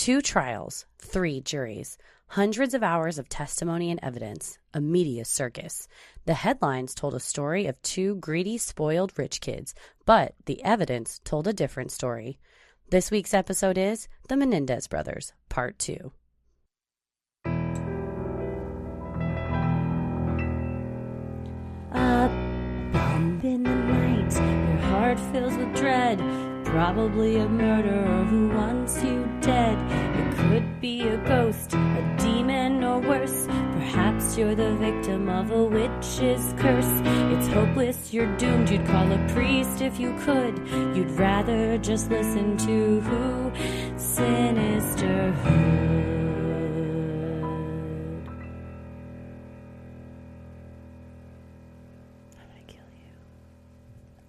2 trials, 3 juries, hundreds of hours of testimony and evidence, a media circus. The headlines told a story of 2 greedy, spoiled rich kids, but the evidence told a different story. This week's episode is The Menendez Brothers, Part 2. A bump in the night, your heart fills with dread. Probably a murderer who wants you dead. It could be a ghost, a demon, or worse. Perhaps you're the victim of a witch's curse. It's hopeless, you're doomed. You'd call a priest if you could. You'd rather just listen to who? Sinisterhood.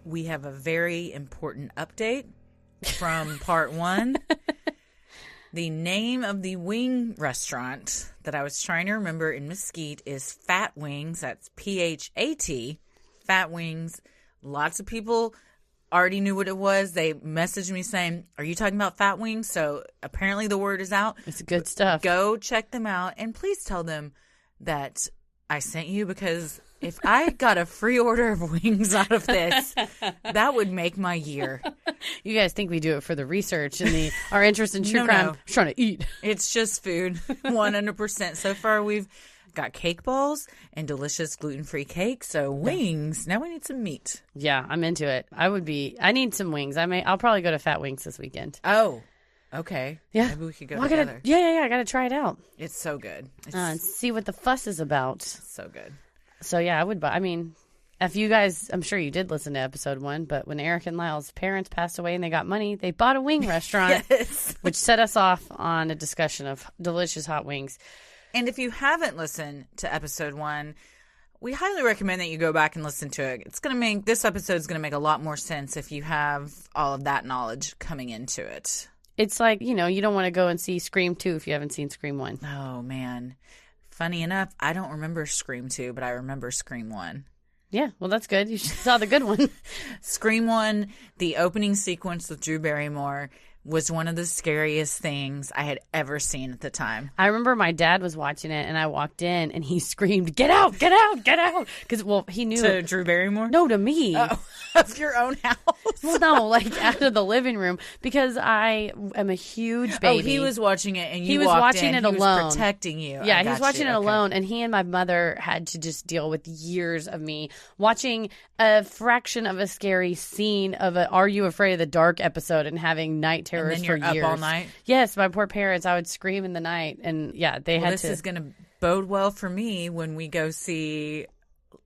We have a very important update from part 1. The name of the wing restaurant that I was trying to remember in Mesquite is Fat Wings. That's P-H-A-T, Fat Wings. Lots of people already knew what it was. They messaged me saying, are you talking about Fat Wings? So apparently the word is out. It's good stuff. Go check them out. And please tell them that I sent you, because if I got a free order of wings out of this, that would make my year. You guys think we do it for the research and our interest in true crime? No. Trying to eat. It's just food, 100%. So far, we've got cake balls and delicious gluten-free cake. So wings. Now we need some meat. Yeah, I'm into it. I need some wings. I'll probably go to Fat Wings this weekend. Oh, okay. Yeah. Maybe we could go together. I got to try it out. It's so good. And see what the fuss is about. So good. So, yeah, I would buy. I mean, if you guys, I'm sure you did listen to episode 1, but when Eric and Lyle's parents passed away and they got money, they bought a wing restaurant, yes. Which set us off on a discussion of delicious hot wings. And if you haven't listened to episode 1, we highly recommend that you go back and listen to it. This episode is going to make a lot more sense if you have all of that knowledge coming into it. It's like, you don't want to go and see Scream 2 if you haven't seen Scream 1. Oh, man. Funny enough, I don't remember Scream 2, but I remember Scream 1. Yeah, well, that's good. You saw the good one. Scream 1, the opening sequence with Drew Barrymore, was one of the scariest things I had ever seen at the time. I remember my dad was watching it, and I walked in, and he screamed, "Get out, get out, get out!" Because, he knew. To Drew Barrymore? No, to me. Oh, of your own house? Well, no, out of the living room, because I am a huge baby. Oh, he was watching it, and he was watching it alone. He was protecting you. Yeah, he was watching it alone, and he and my mother had to just deal with years of me watching a fraction of a scary scene of a Are You Afraid of the Dark episode and having night terrors for years. Up all night? Yes, my poor parents. I would scream in the night, and they had to. This is going to bode well for me when we go see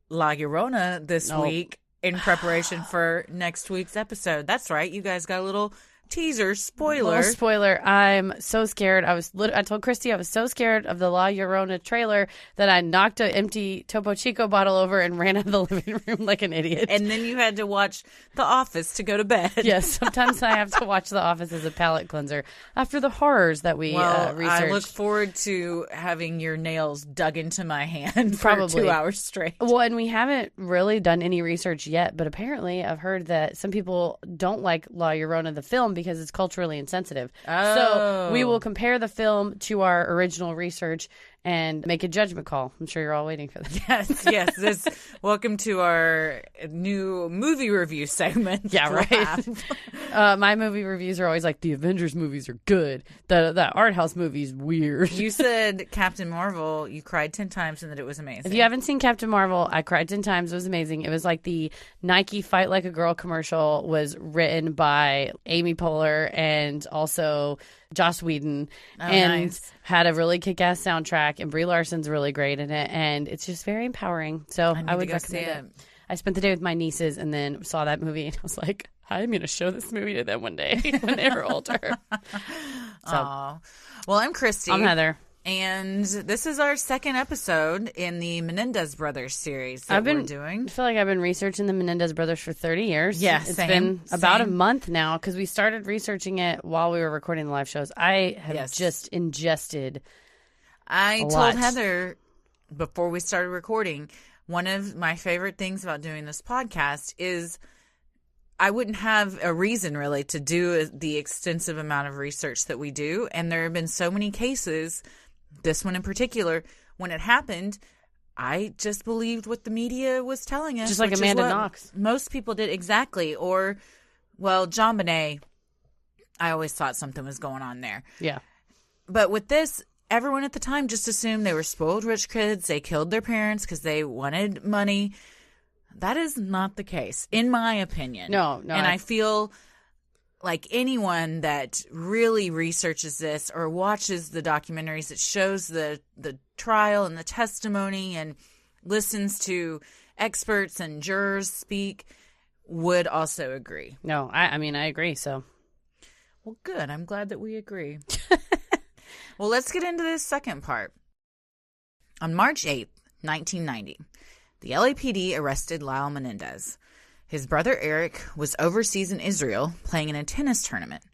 La Llorona this week in preparation for next week's episode. That's right. You guys got a little teaser, spoiler. I'm so scared. I told Christy I was so scared of the La Llorona trailer that I knocked an empty Topo Chico bottle over and ran out of the living room like an idiot. And then you had to watch The Office to go to bed. Yes, sometimes I have to watch The Office as a palate cleanser after the horrors that we researched. I look forward to having your nails dug into my hand for Probably 2 hours straight. Well, and we haven't really done any research yet, but apparently I've heard that some people don't like La Llorona the film because it's culturally insensitive. Oh. So we will compare the film to our original research and make a judgment call. I'm sure you're all waiting for that. Yes. Welcome to our new movie review segment. Yeah, right. My movie reviews are always like, the Avengers movies are good. The art house movie's weird. You said Captain Marvel, you cried 10 times and that it was amazing. If you haven't seen Captain Marvel, I cried 10 times. It was amazing. It was like the Nike Fight Like a Girl commercial was written by Amy Poehler and also Joss Whedon, and had a really kick-ass soundtrack, and Brie Larson's really great in it, and it's just very empowering. So I would recommend it. I spent the day with my nieces and then saw that movie, and I was like, I'm going to show this movie to them one day when they're older. So, well, I'm Christy. I'm Heather. And this is our second episode in the Menendez Brothers series that we're doing. I feel like I've been researching the Menendez Brothers for 30 years. Yes, It's been about a month now because we started researching it while we were recording the live shows. I have just ingested I told Heather before we started recording, one of my favorite things about doing this podcast is I wouldn't have a reason really to do the extensive amount of research that we do. And there have been so many cases, this one in particular, when it happened, I just believed what the media was telling us. Just like Amanda Knox. Most people did, exactly. Or, well, John Bonet, I always thought something was going on there. Yeah. But with this, everyone at the time just assumed they were spoiled rich kids. They killed their parents because they wanted money. That is not the case, in my opinion. No. And I feel like anyone that really researches this or watches the documentaries that shows the trial and the testimony and listens to experts and jurors speak would also agree. No, I mean, I agree, so. Well, good. I'm glad that we agree. Well, let's get into this second part. On March 8th, 1990, the LAPD arrested Lyle Menendez. His brother Eric was overseas in Israel playing in a tennis tournament,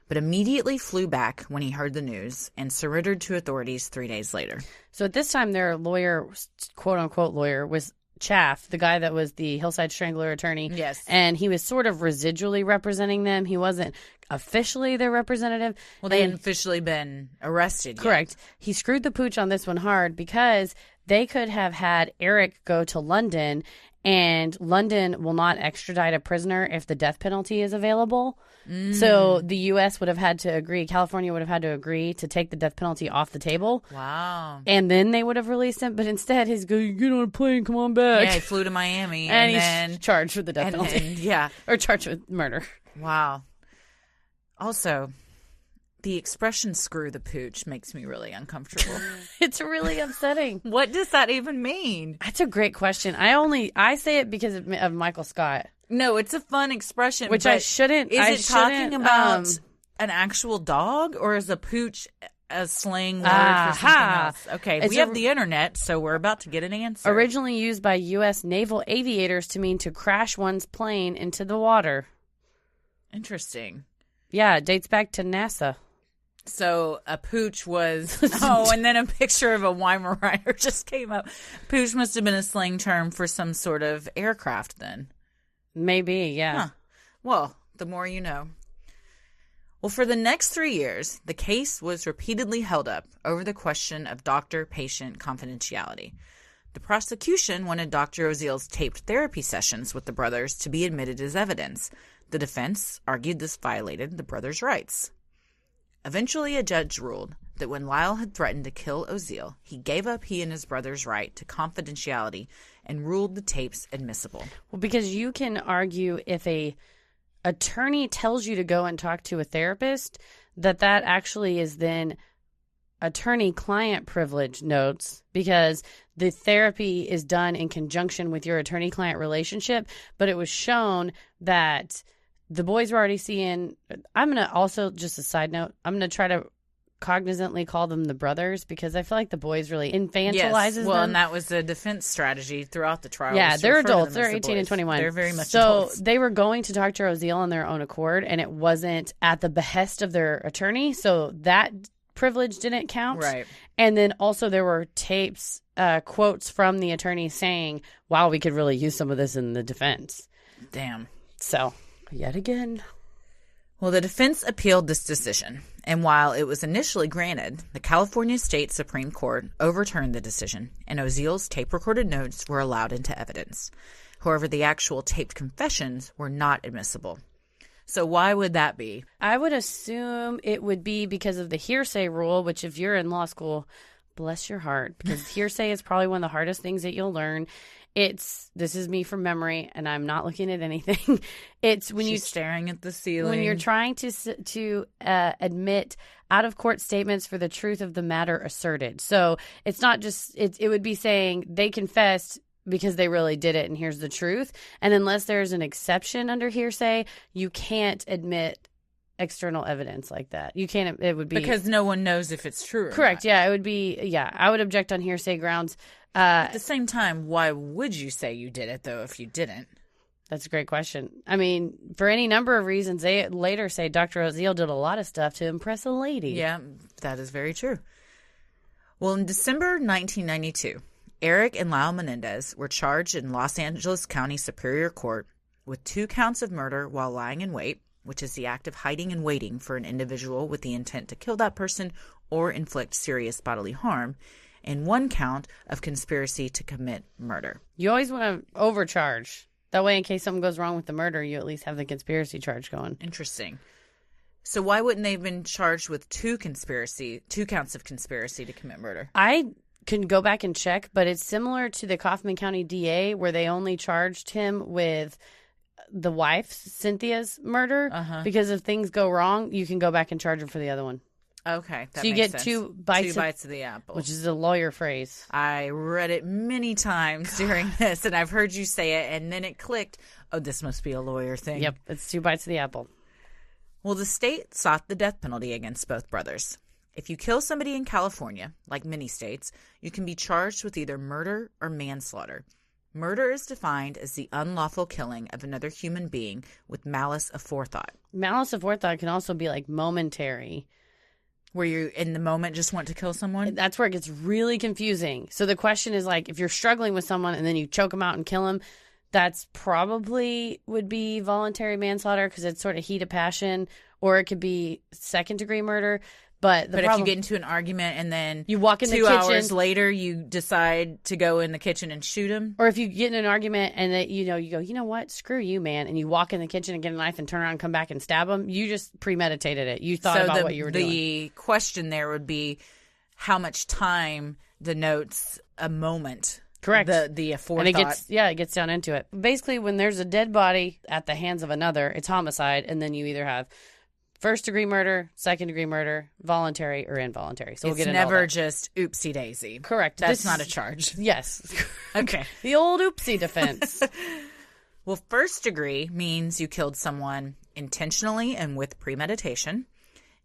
but immediately flew back when he heard the news and surrendered to authorities 3 days later. So at this time, their lawyer, quote-unquote lawyer, was Chaff, the guy that was the Hillside Strangler attorney. Yes. And he was sort of residually representing them. He wasn't officially their representative. Well, they hadn't officially been arrested yet. Correct. He screwed the pooch on this one hard because they could have had Eric go to London, and London will not extradite a prisoner if the death penalty is available. So the U.S. would have had to agree, California would have had to agree to take the death penalty off the table. Wow. And then they would have released him. But instead, he's going, get on a plane, come on back. Yeah, he flew to Miami. and he's then charged with the death penalty. Yeah. Or charged with murder. Wow. Also, the expression screw the pooch makes me really uncomfortable. It's really upsetting. What does that even mean? That's a great question. I say it because of Michael Scott. No, it's a fun expression. Which I shouldn't. Is it talking about an actual dog, or is a pooch a slang word for something else? Okay, we have the internet, so we're about to get an answer. Originally used by U.S. naval aviators to mean to crash one's plane into the water. Interesting. Yeah, it dates back to NASA. So a pooch was, and then a picture of a Weimaraner just came up. Pooch must have been a slang term for some sort of aircraft then. Maybe, yeah. Huh. Well, the more you know. Well, for the next 3 years, the case was repeatedly held up over the question of doctor-patient confidentiality. The prosecution wanted Dr. Oziel's taped therapy sessions with the brothers to be admitted as evidence. The defense argued this violated the brothers' rights. Eventually, a judge ruled that when Lyle had threatened to kill Oziel, he gave up he and his brother's right to confidentiality and ruled the tapes admissible. Well, because you can argue if a attorney tells you to go and talk to a therapist, that actually is then attorney-client privilege notes, because the therapy is done in conjunction with your attorney-client relationship, but it was shown that the boys were already seeing. I'm going to also, just a side note, I'm going to try to cognizantly call them the brothers, because I feel like the boys really infantilizes them. Well, and that was the defense strategy throughout the trial. Yeah, they're adults. They're 18 and 21. They're very much adults. So they were going to Dr. Oziel on their own accord, and it wasn't at the behest of their attorney. So that privilege didn't count. Right. And then also there were tapes, quotes from the attorney saying, wow, we could really use some of this in the defense. Damn. So, yet again. Well, the defense appealed this decision, and while it was initially granted, the California State Supreme Court overturned the decision, and Oziel's tape-recorded notes were allowed into evidence. However, the actual taped confessions were not admissible. So why would that be? I would assume it would be because of the hearsay rule, which if you're in law school, bless your heart, because hearsay is probably one of the hardest things that you'll learn. This is me from memory, and I'm not looking at anything. It's when She's staring at the ceiling. When you're trying to admit out-of-court statements for the truth of the matter asserted. So it's not just, it would be saying they confessed because they really did it, and here's the truth. And unless there's an exception under hearsay, you can't admit external evidence like that. You can't, it would be. Because no one knows if it's true or correct, not. yeah, it would be, yeah. I would object on hearsay grounds. At the same time, why would you say you did it, though, if you didn't? That's a great question. I mean, for any number of reasons, they later say Dr. Oziel did a lot of stuff to impress a lady. Yeah, that is very true. Well, in December 1992, Eric and Lyle Menendez were charged in Los Angeles County Superior Court with 2 counts of murder while lying in wait, which is the act of hiding and waiting for an individual with the intent to kill that person or inflict serious bodily harm, and 1 count of conspiracy to commit murder. You always want to overcharge. That way, in case something goes wrong with the murder, you at least have the conspiracy charge going. Interesting. So why wouldn't they have been charged with 2 counts of conspiracy to commit murder? I can go back and check, but it's similar to the Kaufman County DA where they only charged him with the wife, Cynthia's murder, because if things go wrong, you can go back and charge him for the other one. Okay, so you get sense. 2 bites of the apple, which is a lawyer phrase. I read it many times during this, and I've heard you say it, and then it clicked. Oh, this must be a lawyer thing. Yep, it's 2 bites of the apple. Well, the state sought the death penalty against both brothers. If you kill somebody in California, like many states, you can be charged with either murder or manslaughter. Murder is defined as the unlawful killing of another human being with malice aforethought. Malice aforethought can also be like momentary. Where you, in the moment, just want to kill someone? That's where it gets really confusing. So the question is like, if you're struggling with someone and then you choke them out and kill them, that's probably would be voluntary manslaughter because it's sort of heat of passion, or it could be second-degree murder. But if you get into an argument and then you walk in the 2 kitchen, hours later you decide to go in the kitchen and shoot him, or if you get in an argument and that you go, you know what, screw you, man, and you walk in the kitchen and get a knife and turn around and come back and stab him, you just premeditated it. You thought about what you were doing. The question there would be how much time denotes a moment. Correct. The aforethought. And it gets down into it. Basically, when there's a dead body at the hands of another, it's homicide, and then you either have first-degree murder, second-degree murder, voluntary, or involuntary. So we'll get into all that. It's never just oopsie-daisy. Correct. That's not a charge. Yes. Okay. The old oopsie defense. Well, first-degree means you killed someone intentionally and with premeditation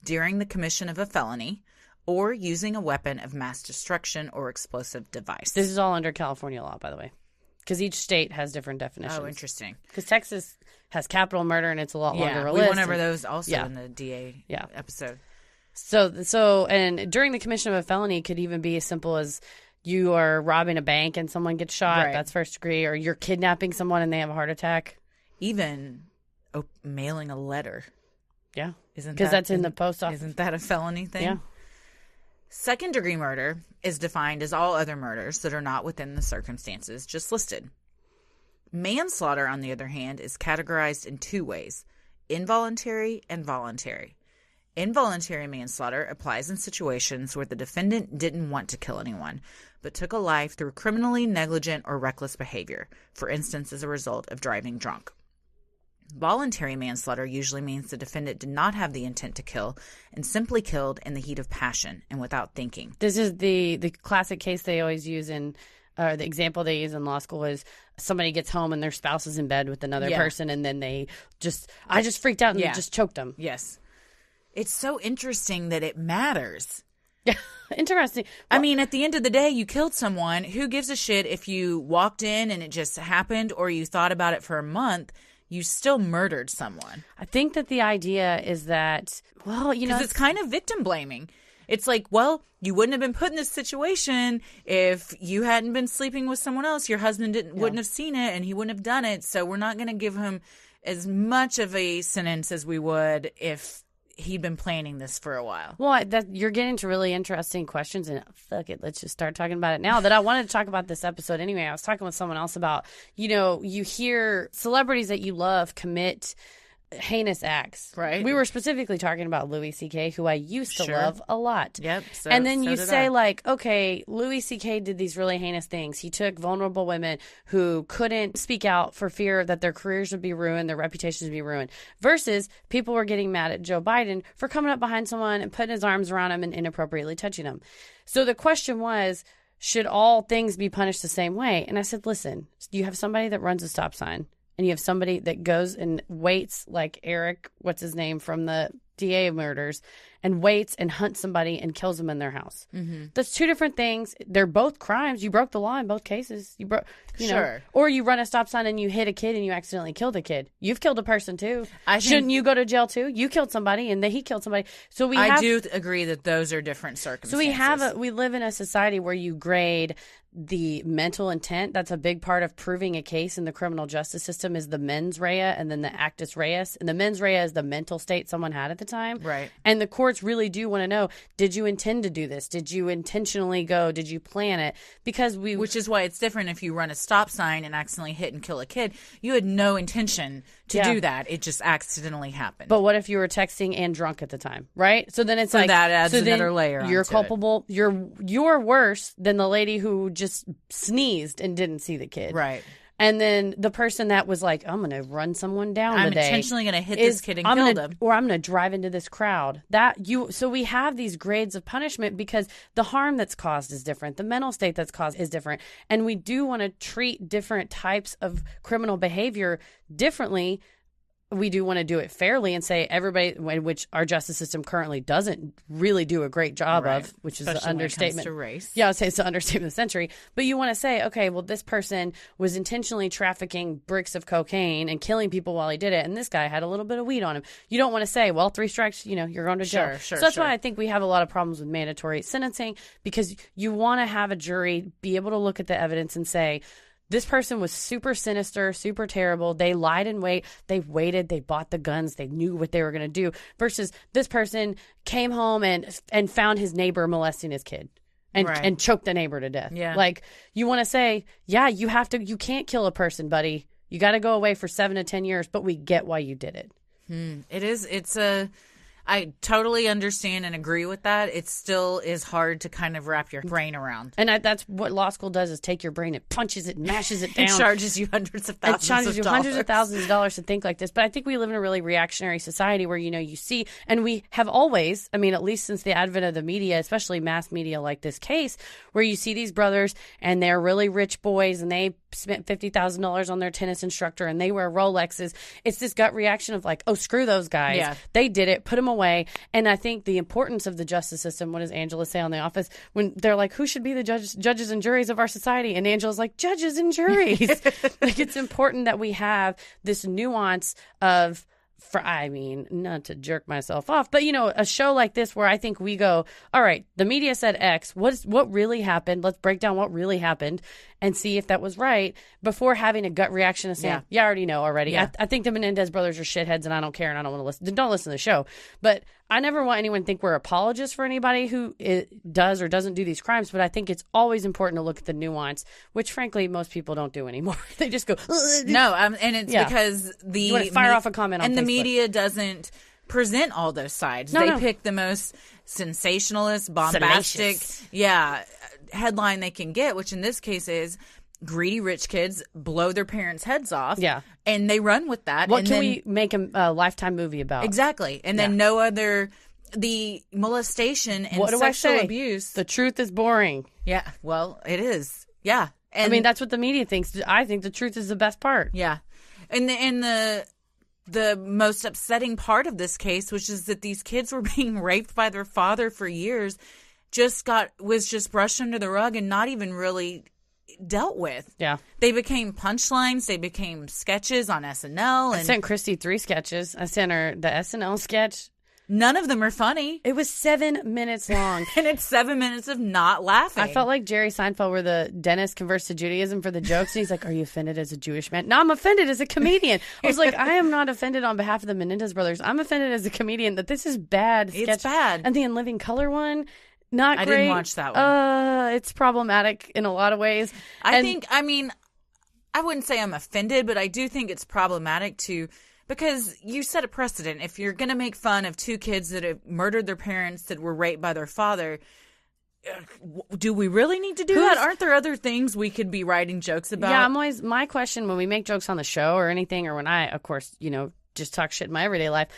during the commission of a felony or using a weapon of mass destruction or explosive device. This is all under California law, by the way, because each state has different definitions. Oh, interesting. Because Texas has capital murder, and it's a lot longer. We went over those also in the DA episode. So, and during the commission of a felony could even be as simple as you are robbing a bank and someone gets shot. Right. That's first degree. Or you're kidnapping someone and they have a heart attack. Even mailing a letter. Yeah. Because that's in the post office. Isn't that a felony thing? Yeah. Second-degree murder is defined as all other murders that are not within the circumstances just listed. Manslaughter, on the other hand, is categorized in 2 ways, involuntary and voluntary. Involuntary manslaughter applies in situations where the defendant didn't want to kill anyone, but took a life through criminally negligent or reckless behavior, for instance, as a result of driving drunk. Voluntary manslaughter usually means the defendant did not have the intent to kill and simply killed in the heat of passion and without thinking. This is the classic case they always use in, the example they use in law school is somebody gets home and their spouse is in bed with another person and then I just freaked out and just choked them. Yes. It's so interesting that it matters. Yeah, interesting. Well, I mean, at the end of the day, you killed someone. Who gives a shit if you walked in and it just happened or you thought about it for a month? You still murdered someone. I think that the idea is that, because it's kind of victim blaming. It's like, well, you wouldn't have been put in this situation if you hadn't been sleeping with someone else. Your husband wouldn't have seen it and he wouldn't have done it. So we're not going to give him as much of a sentence as we would if he'd been planning this for a while. Well, you're getting to really interesting questions, and fuck it, let's just start talking about it now. That I wanted to talk about this episode anyway. I was talking with someone else about, you hear celebrities that you love commit heinous acts. Right. We were specifically talking about Louis C.K., who I used to love a lot. Yep. And then you say, okay, Louis C.K. did these really heinous things. He took vulnerable women who couldn't speak out for fear that their careers would be ruined, their reputations would be ruined, versus people were getting mad at Joe Biden for coming up behind someone and putting his arms around him and inappropriately touching him. So the question was, should all things be punished the same way? And I said, listen, you have somebody that runs a stop sign, and you have somebody that goes and waits like Eric, what's his name, from the DA murders, and waits and hunts somebody and kills them in their house. Mm-hmm. That's two different things. They're both crimes. You broke the law in both cases. You broke, you know, Sure. or you run a stop sign and you hit a kid and you accidentally killed a kid. You've killed a person too. Shouldn't Shouldn't you go to jail too? You killed somebody and then he killed somebody. So I do agree that those are different circumstances. So we live in a society where you grade the mental intent. That's a big part of proving a case in the criminal justice system is the mens rea and then the actus reus. And the mens rea is the mental state someone had at the time. Right. And the courts really do want to know, did you intend to do this? Did you intentionally go? Did you plan it? Because which is why it's different if you run a stop sign and accidentally hit and kill a kid. You had no intention to do that. It just accidentally happened. But what if you were texting and drunk at the time, right? So then it's like that adds another layer. You're culpable. You're worse than the lady who just sneezed and didn't see the kid, right? And then the person that was like, I'm going to run someone down I'm today. intentionally going to hit this kid and kill them. Or I'm going to drive into this crowd. So we have these grades of punishment because the harm that's caused is different. The mental state that's caused is different. And we do want to treat different types of criminal behavior differently. We do want to do it fairly and say everybody, which our justice system currently doesn't really do a great job of, which is the understatement. When it comes to race. Yeah, I'd say it's the understatement of the century. But you want to say, okay, well, this person was intentionally trafficking bricks of cocaine and killing people while he did it, and this guy had a little bit of weed on him. You don't want to say, well, 3 strikes, you're going to jail. Sure, so that's why I think we have a lot of problems with mandatory sentencing, because you want to have a jury be able to look at the evidence and say, this person was super sinister, super terrible. They lied in wait. They waited. They bought the guns. They knew what they were going to do. Versus this person came home and found his neighbor molesting his kid and choked the neighbor to death. Yeah. Like, you want to say, yeah, you can't kill a person, buddy. You got to go away for 7 to 10 years, but we get why you did it. I totally understand and agree with that. It still is hard to kind of wrap your brain around. And that's what law school does, is take your brain and punches it, mashes it down. It charges you hundreds of thousands of dollars. It charges you hundreds of thousands of dollars to think like this. But I think we live in a really reactionary society where, you see, and we have always, at least since the advent of the media, especially mass media like this case, where you see these brothers and they're really rich boys and they spent $50,000 on their tennis instructor and they wear Rolexes. It's this gut reaction of like, oh, screw those guys. Yeah. They did it. Put them away. And I think the importance of the justice system, what does Angela say on The Office? When they're like, who should be the judges and juries of our society? And Angela's like, judges and juries. Like, it's important that we have this nuance of, not to jerk myself off, but a show like this where I think we go, all right, the media said X. What really happened? Let's break down what really happened and see if that was right before having a gut reaction of saying, I already know already. Yeah. I think the Menendez brothers are shitheads and I don't care and I don't want to listen. Don't listen to the show. But I never want anyone to think we're apologists for anybody who does or doesn't do these crimes. But I think it's always important to look at the nuance, which frankly most people don't do anymore. They just go, no, and it's because you want to fire off a comment on and Facebook. The media doesn't present all those sides. They pick the most sensationalist, bombastic, headline they can get, which in this case is greedy rich kids blow their parents' heads off. Yeah. And they run with that. What can we make a Lifetime movie about? Exactly. And then the molestation and sexual abuse. The truth is boring. Yeah. Well, it is. Yeah. And that's what the media thinks. I think the truth is the best part. Yeah. And the most upsetting part of this case, which is that these kids were being raped by their father for years, was just brushed under the rug and not even really dealt with. Yeah. They became punchlines. They became sketches on SNL. I sent Christy 3 sketches. I sent her the SNL sketch. None of them are funny. It was 7 minutes long. And it's 7 minutes of not laughing. I felt like Jerry Seinfeld, where the dentist converts to Judaism for the jokes. And he's like, are you offended as a Jewish man? No, I'm offended as a comedian. I was like, I am not offended on behalf of the Menendez brothers. I'm offended as a comedian that this is bad sketch. It's bad. And the In Living Color one, not great. I didn't watch that one. It's problematic in a lot of ways. I wouldn't say I'm offended, but I do think it's problematic because you set a precedent. If you're going to make fun of 2 kids that have murdered their parents, that were raped by their father, do we really need to do that? Aren't there other things we could be writing jokes about? Yeah, my question when we make jokes on the show or anything, or when I, of course, just talk shit in my everyday life.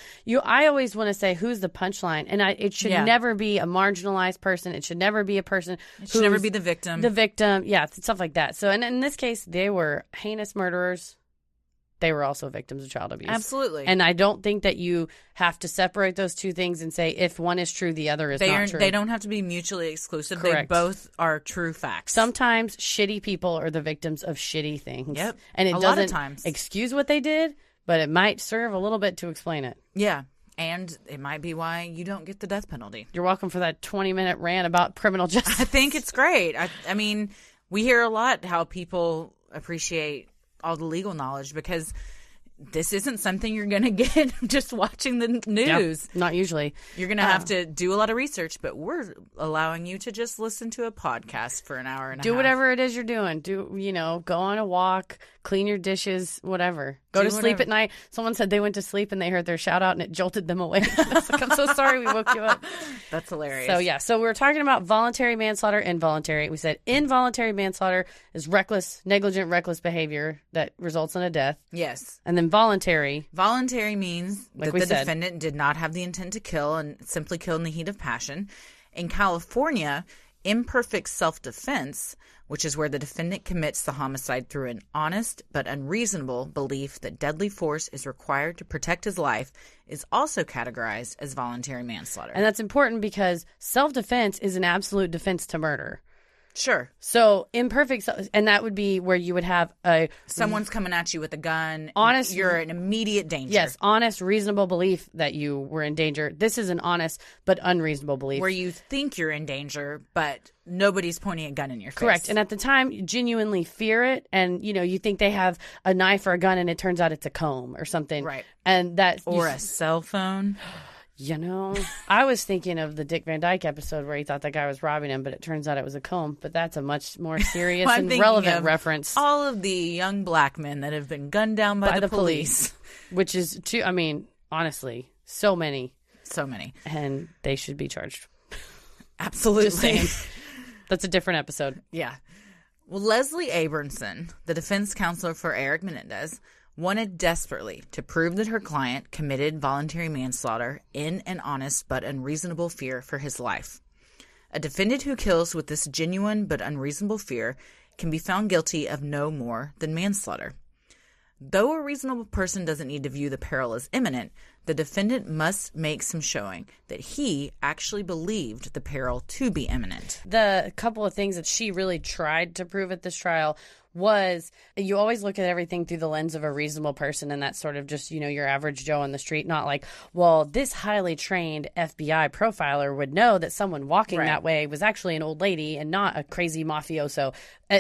I always want to say, who's the punchline? And it should never be a marginalized person. It should never be a person. It should never be the victim. The victim. Yeah, stuff like that. So, and in this case, they were heinous murderers. they were also victims of child abuse. Absolutely. And I don't think that you have to separate those two things and say if one is true, the other is not true. They don't have to be mutually exclusive. Correct. They both are true facts. Sometimes shitty people are the victims of shitty things. Yep. And it lot doesn't of times. excuse what they did, but it might serve a little bit to explain it. Yeah. And it might be why you don't get the death penalty. You're welcome for that 20-minute rant about criminal justice. I think it's great. I mean, we hear a lot how people appreciate all the legal knowledge because this isn't something you're going to get just watching the news. Yep, not usually. You're going to have to do a lot of research, but we're allowing you to just listen to a podcast for an hour and a half. Do whatever it is you're doing. Go on a walk, clean your dishes, whatever. Go to sleep at night. Someone said they went to sleep and they heard their shout out and it jolted them awake. I was like, I'm so sorry we woke you up. That's hilarious. So, yeah. So, we're talking about voluntary manslaughter, involuntary. We said involuntary manslaughter is negligent, reckless behavior that results in a death. Yes. And then voluntary. Voluntary means like that the defendant did not have the intent to kill and simply killed in the heat of passion. In California, imperfect self-defense, which is where the defendant commits the homicide through an honest but unreasonable belief that deadly force is required to protect his life, is also categorized as voluntary manslaughter. And that's important because self-defense is an absolute defense to murder. Sure. So imperfect, and that would be where you would have someone's coming at you with a gun. Honest, you're in immediate danger. Yes, honest, reasonable belief that you were in danger. This is an honest but unreasonable belief. Where you think you're in danger, but nobody's pointing a gun in your face. Correct. And at the time, you genuinely fear it, and you think they have a knife or a gun, and it turns out it's a comb or something. Right. And that a cell phone. I was thinking of the Dick Van Dyke episode where he thought that guy was robbing him, but it turns out it was a comb. But that's a much more serious and relevant reference. All of the young black men that have been gunned down by the police. Which is, honestly, so many. So many. And they should be charged. Absolutely. Just saying. That's a different episode. Yeah. Well, Leslie Abramson, the defense counsel for Eric Menendez, wanted desperately to prove that her client committed voluntary manslaughter in an honest but unreasonable fear for his life. A defendant who kills with this genuine but unreasonable fear can be found guilty of no more than manslaughter. Though a reasonable person doesn't need to view the peril as imminent, the defendant must make some showing that he actually believed the peril to be imminent. The couple of things that she really tried to prove at this trial was you always look at everything through the lens of a reasonable person, and that's sort of just, your average Joe on the street, not like, well, this highly trained FBI profiler would know that someone walking that way was actually an old lady and not a crazy mafioso.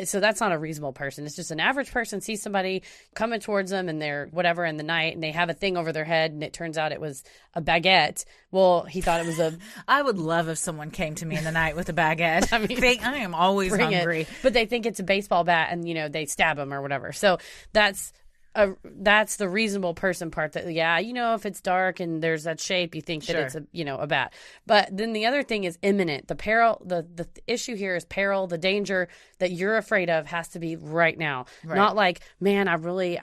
So that's not a reasonable person. It's just an average person sees somebody coming towards them and they're whatever in the night and they have a thing over their head and it turns out it was a baguette. Well, he thought it was a... I would love if someone came to me in the night with a baguette. I am always hungry. But they think it's a baseball bat and, they stab him or whatever. So that's the reasonable person part that, if it's dark and there's that shape, you think that it's a bat. But then the other thing is imminent. The peril, the issue here is peril, the danger that you're afraid of has to be right now. Right. Not like, man, I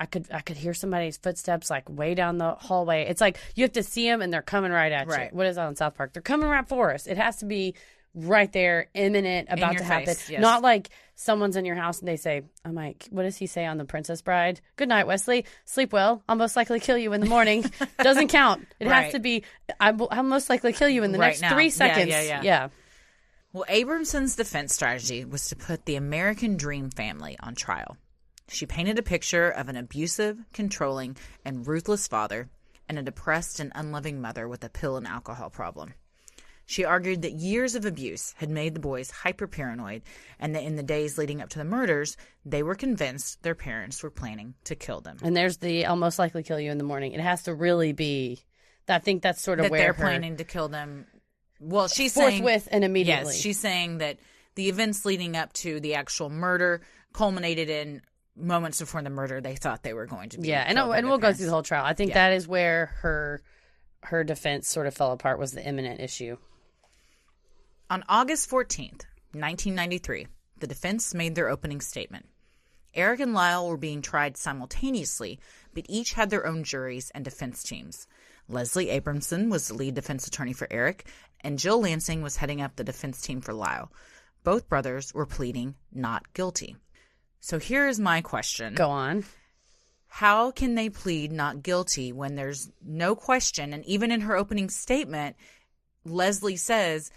could hear somebody's footsteps like way down the hallway. It's like you have to see them and they're coming right at you. What is that on South Park? They're coming right for us. It has to be right there, imminent, about to happen. Yes. Not like someone's in your house and they say, I'm like, what does he say on The Princess Bride? Good night, Wesley. Sleep well. I'll most likely kill you in the morning. Doesn't count. It has to be, I'll most likely kill you in the next 3 seconds. Yeah. Well, Abramson's defense strategy was to put the American dream family on trial. She painted a picture of an abusive, controlling, and ruthless father and a depressed and unloving mother with a pill and alcohol problem. She argued that years of abuse had made the boys hyper-paranoid and that in the days leading up to the murders, they were convinced their parents were planning to kill them. And there's the I'll most likely kill you in the morning. It has to really be, I think that's sort of that where they're planning to kill them. Well, she's saying forthwith and immediately. Yes, she's saying that the events leading up to the actual murder culminated in moments before the murder they thought they were going to be. Yeah, and we'll go through the whole trial. I think that is where her defense sort of fell apart, was the imminent issue. On August 14th, 1993, the defense made their opening statement. Eric and Lyle were being tried simultaneously, but each had their own juries and defense teams. Leslie Abramson was the lead defense attorney for Eric, and Jill Lansing was heading up the defense team for Lyle. Both brothers were pleading not guilty. So here is my question. Go on. how can they plead not guilty when there's no question? And even in her opening statement, Leslie says,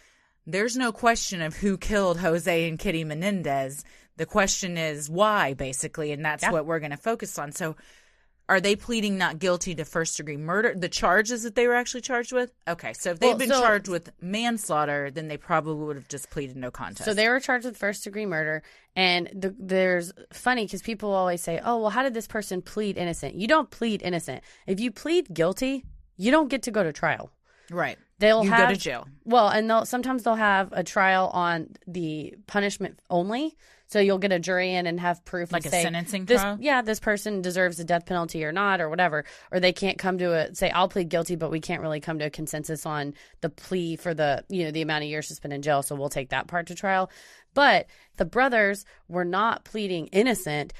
there's no question of who killed Jose and Kitty Menendez. The question is why, basically, and that's what we're going to focus on. So are they pleading not guilty to first-degree murder, the charges that they were actually charged with? Okay, so if they've been charged with manslaughter, then they probably would have just pleaded no contest. So they were charged with first-degree murder, and there's funny because people always say, oh, well, how did this person plead innocent? You don't plead innocent. If you plead guilty, you don't get to go to trial. Right. You go to jail. Well, and sometimes they'll have a trial on the punishment only. So you'll get a jury in and have proof. Like a sentencing trial? Yeah, this person deserves the death penalty or not or whatever. Or they can't come to say, I'll plead guilty, but we can't really come to a consensus on the plea for the amount of years to spend in jail. So we'll take that part to trial. But the brothers were not pleading innocent.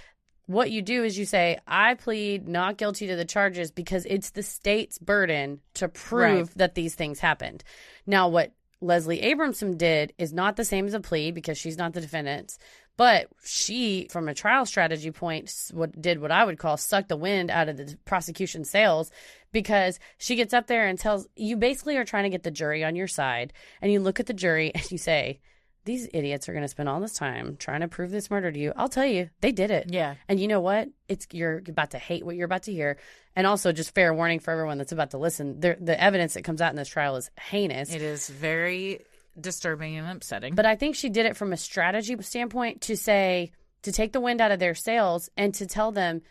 What you do is you say, I plead not guilty to the charges because it's the state's burden to prove that these things happened. Now, what Leslie Abramson did is not the same as a plea because she's not the defendant. But she, from a trial strategy point, did what I would call suck the wind out of the prosecution's sails, because she gets up there and tells you basically are trying to get the jury on your side. And you look at the jury and you say, these idiots are going to spend all this time trying to prove this murder to you. I'll tell you, they did it. Yeah. And you know what? You're about to hate what you're about to hear. And also, just fair warning for everyone that's about to listen, the evidence that comes out in this trial is heinous. It is very disturbing and upsetting. But I think she did it from a strategy standpoint to take the wind out of their sails and to tell them,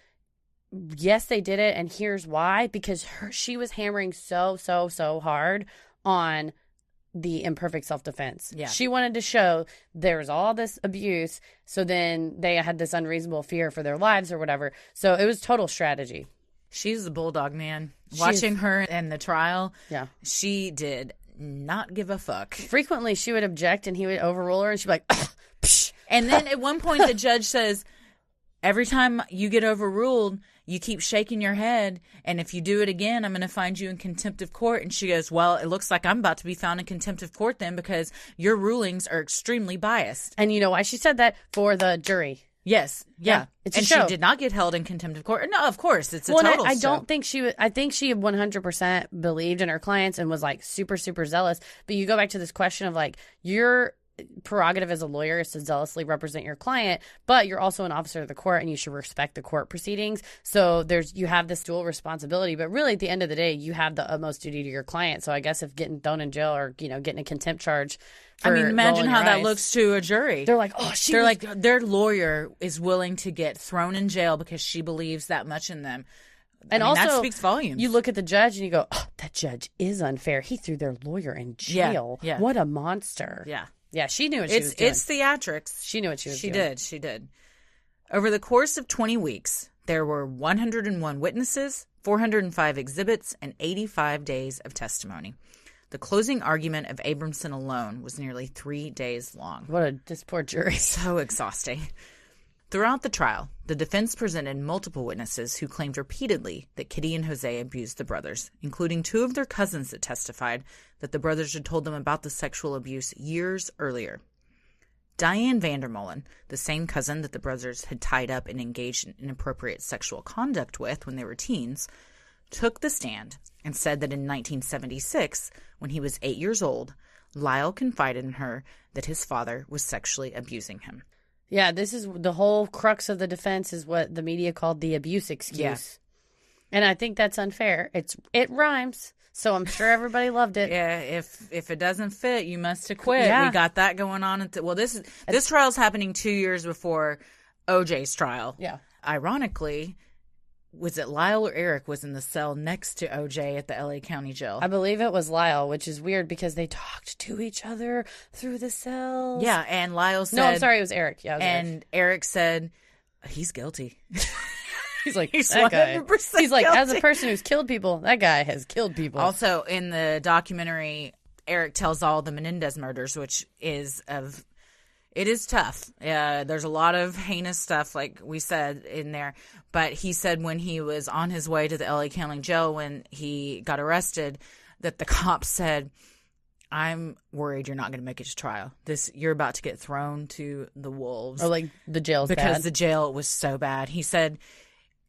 yes, they did it, and here's why. Because she was hammering so hard on the imperfect self-defense. Yeah. She wanted to show there was all this abuse, so then they had this unreasonable fear for their lives or whatever. So it was total strategy. She's the bulldog, man. Watching her in the trial, she did not give a fuck. Frequently, she would object and he would overrule her, and she'd be like, psh. And then at one point, the judge says, every time you get overruled, you keep shaking your head, and if you do it again, I'm going to find you in contempt of court. And she goes, well, it looks like I'm about to be found in contempt of court then, because your rulings are extremely biased. And you know why she said that? For the jury. Yes. Yeah. It's and a show. She did not get held in contempt of court. No, of course. It's a total I show. don't think she I think she 100% believed in her clients and was like super zealous. But you go back to this question of like, your prerogative as a lawyer is to zealously represent your client, but you're also an officer of the court and you should respect the court proceedings. So you have this dual responsibility, but really at the end of the day, you have the utmost duty to your client. So I guess if getting thrown in jail or, getting a contempt charge, imagine how that looks to a jury. They're like, their lawyer is willing to get thrown in jail because she believes that much in them. And also, that speaks volumes. You look at the judge and you go, oh, that judge is unfair. He threw their lawyer in jail. Yeah. What a monster. Yeah. Yeah, she knew what she was doing. It's theatrics. She knew what she was doing. She did. Over the course of 20 weeks, there were 101 witnesses, 405 exhibits, and 85 days of testimony. The closing argument of Abramson alone was nearly 3 days long. This poor jury. So exhausting. Throughout the trial, the defense presented multiple witnesses who claimed repeatedly that Kitty and Jose abused the brothers, including two of their cousins that testified that the brothers had told them about the sexual abuse years earlier. Diane Vandermolen, the same cousin that the brothers had tied up and engaged in inappropriate sexual conduct with when they were teens, took the stand and said that in 1976, when he was 8 years old, Lyle confided in her that his father was sexually abusing him. Yeah, this is the whole crux of the defense is what the media called the abuse excuse. Yeah. And I think that's unfair. It rhymes, so I'm sure everybody loved it. Yeah, if it doesn't fit, you must acquit. Yeah. We got that going on. This trial's happening 2 years before OJ's trial. Yeah. Ironically, was it Lyle or Eric was in the cell next to OJ at the LA County Jail? I believe it was Lyle, which is weird because they talked to each other through the cells. Yeah, and Lyle said... No, I'm sorry, it was Eric. Yeah, Eric said, he's guilty. He's like, he's that guy. 100% He's like, guilty. as a person who's killed people, that guy has killed people. Also, in the documentary, Eric tells all the Menendez murders, which is it is tough. There's a lot of heinous stuff, like we said, in there. But he said when he was on his way to the LA County Jail when he got arrested, that the cops said, I'm worried you're not going to make it to trial. You're about to get thrown to the wolves. Or like the jail's because bad. the jail was so bad. He said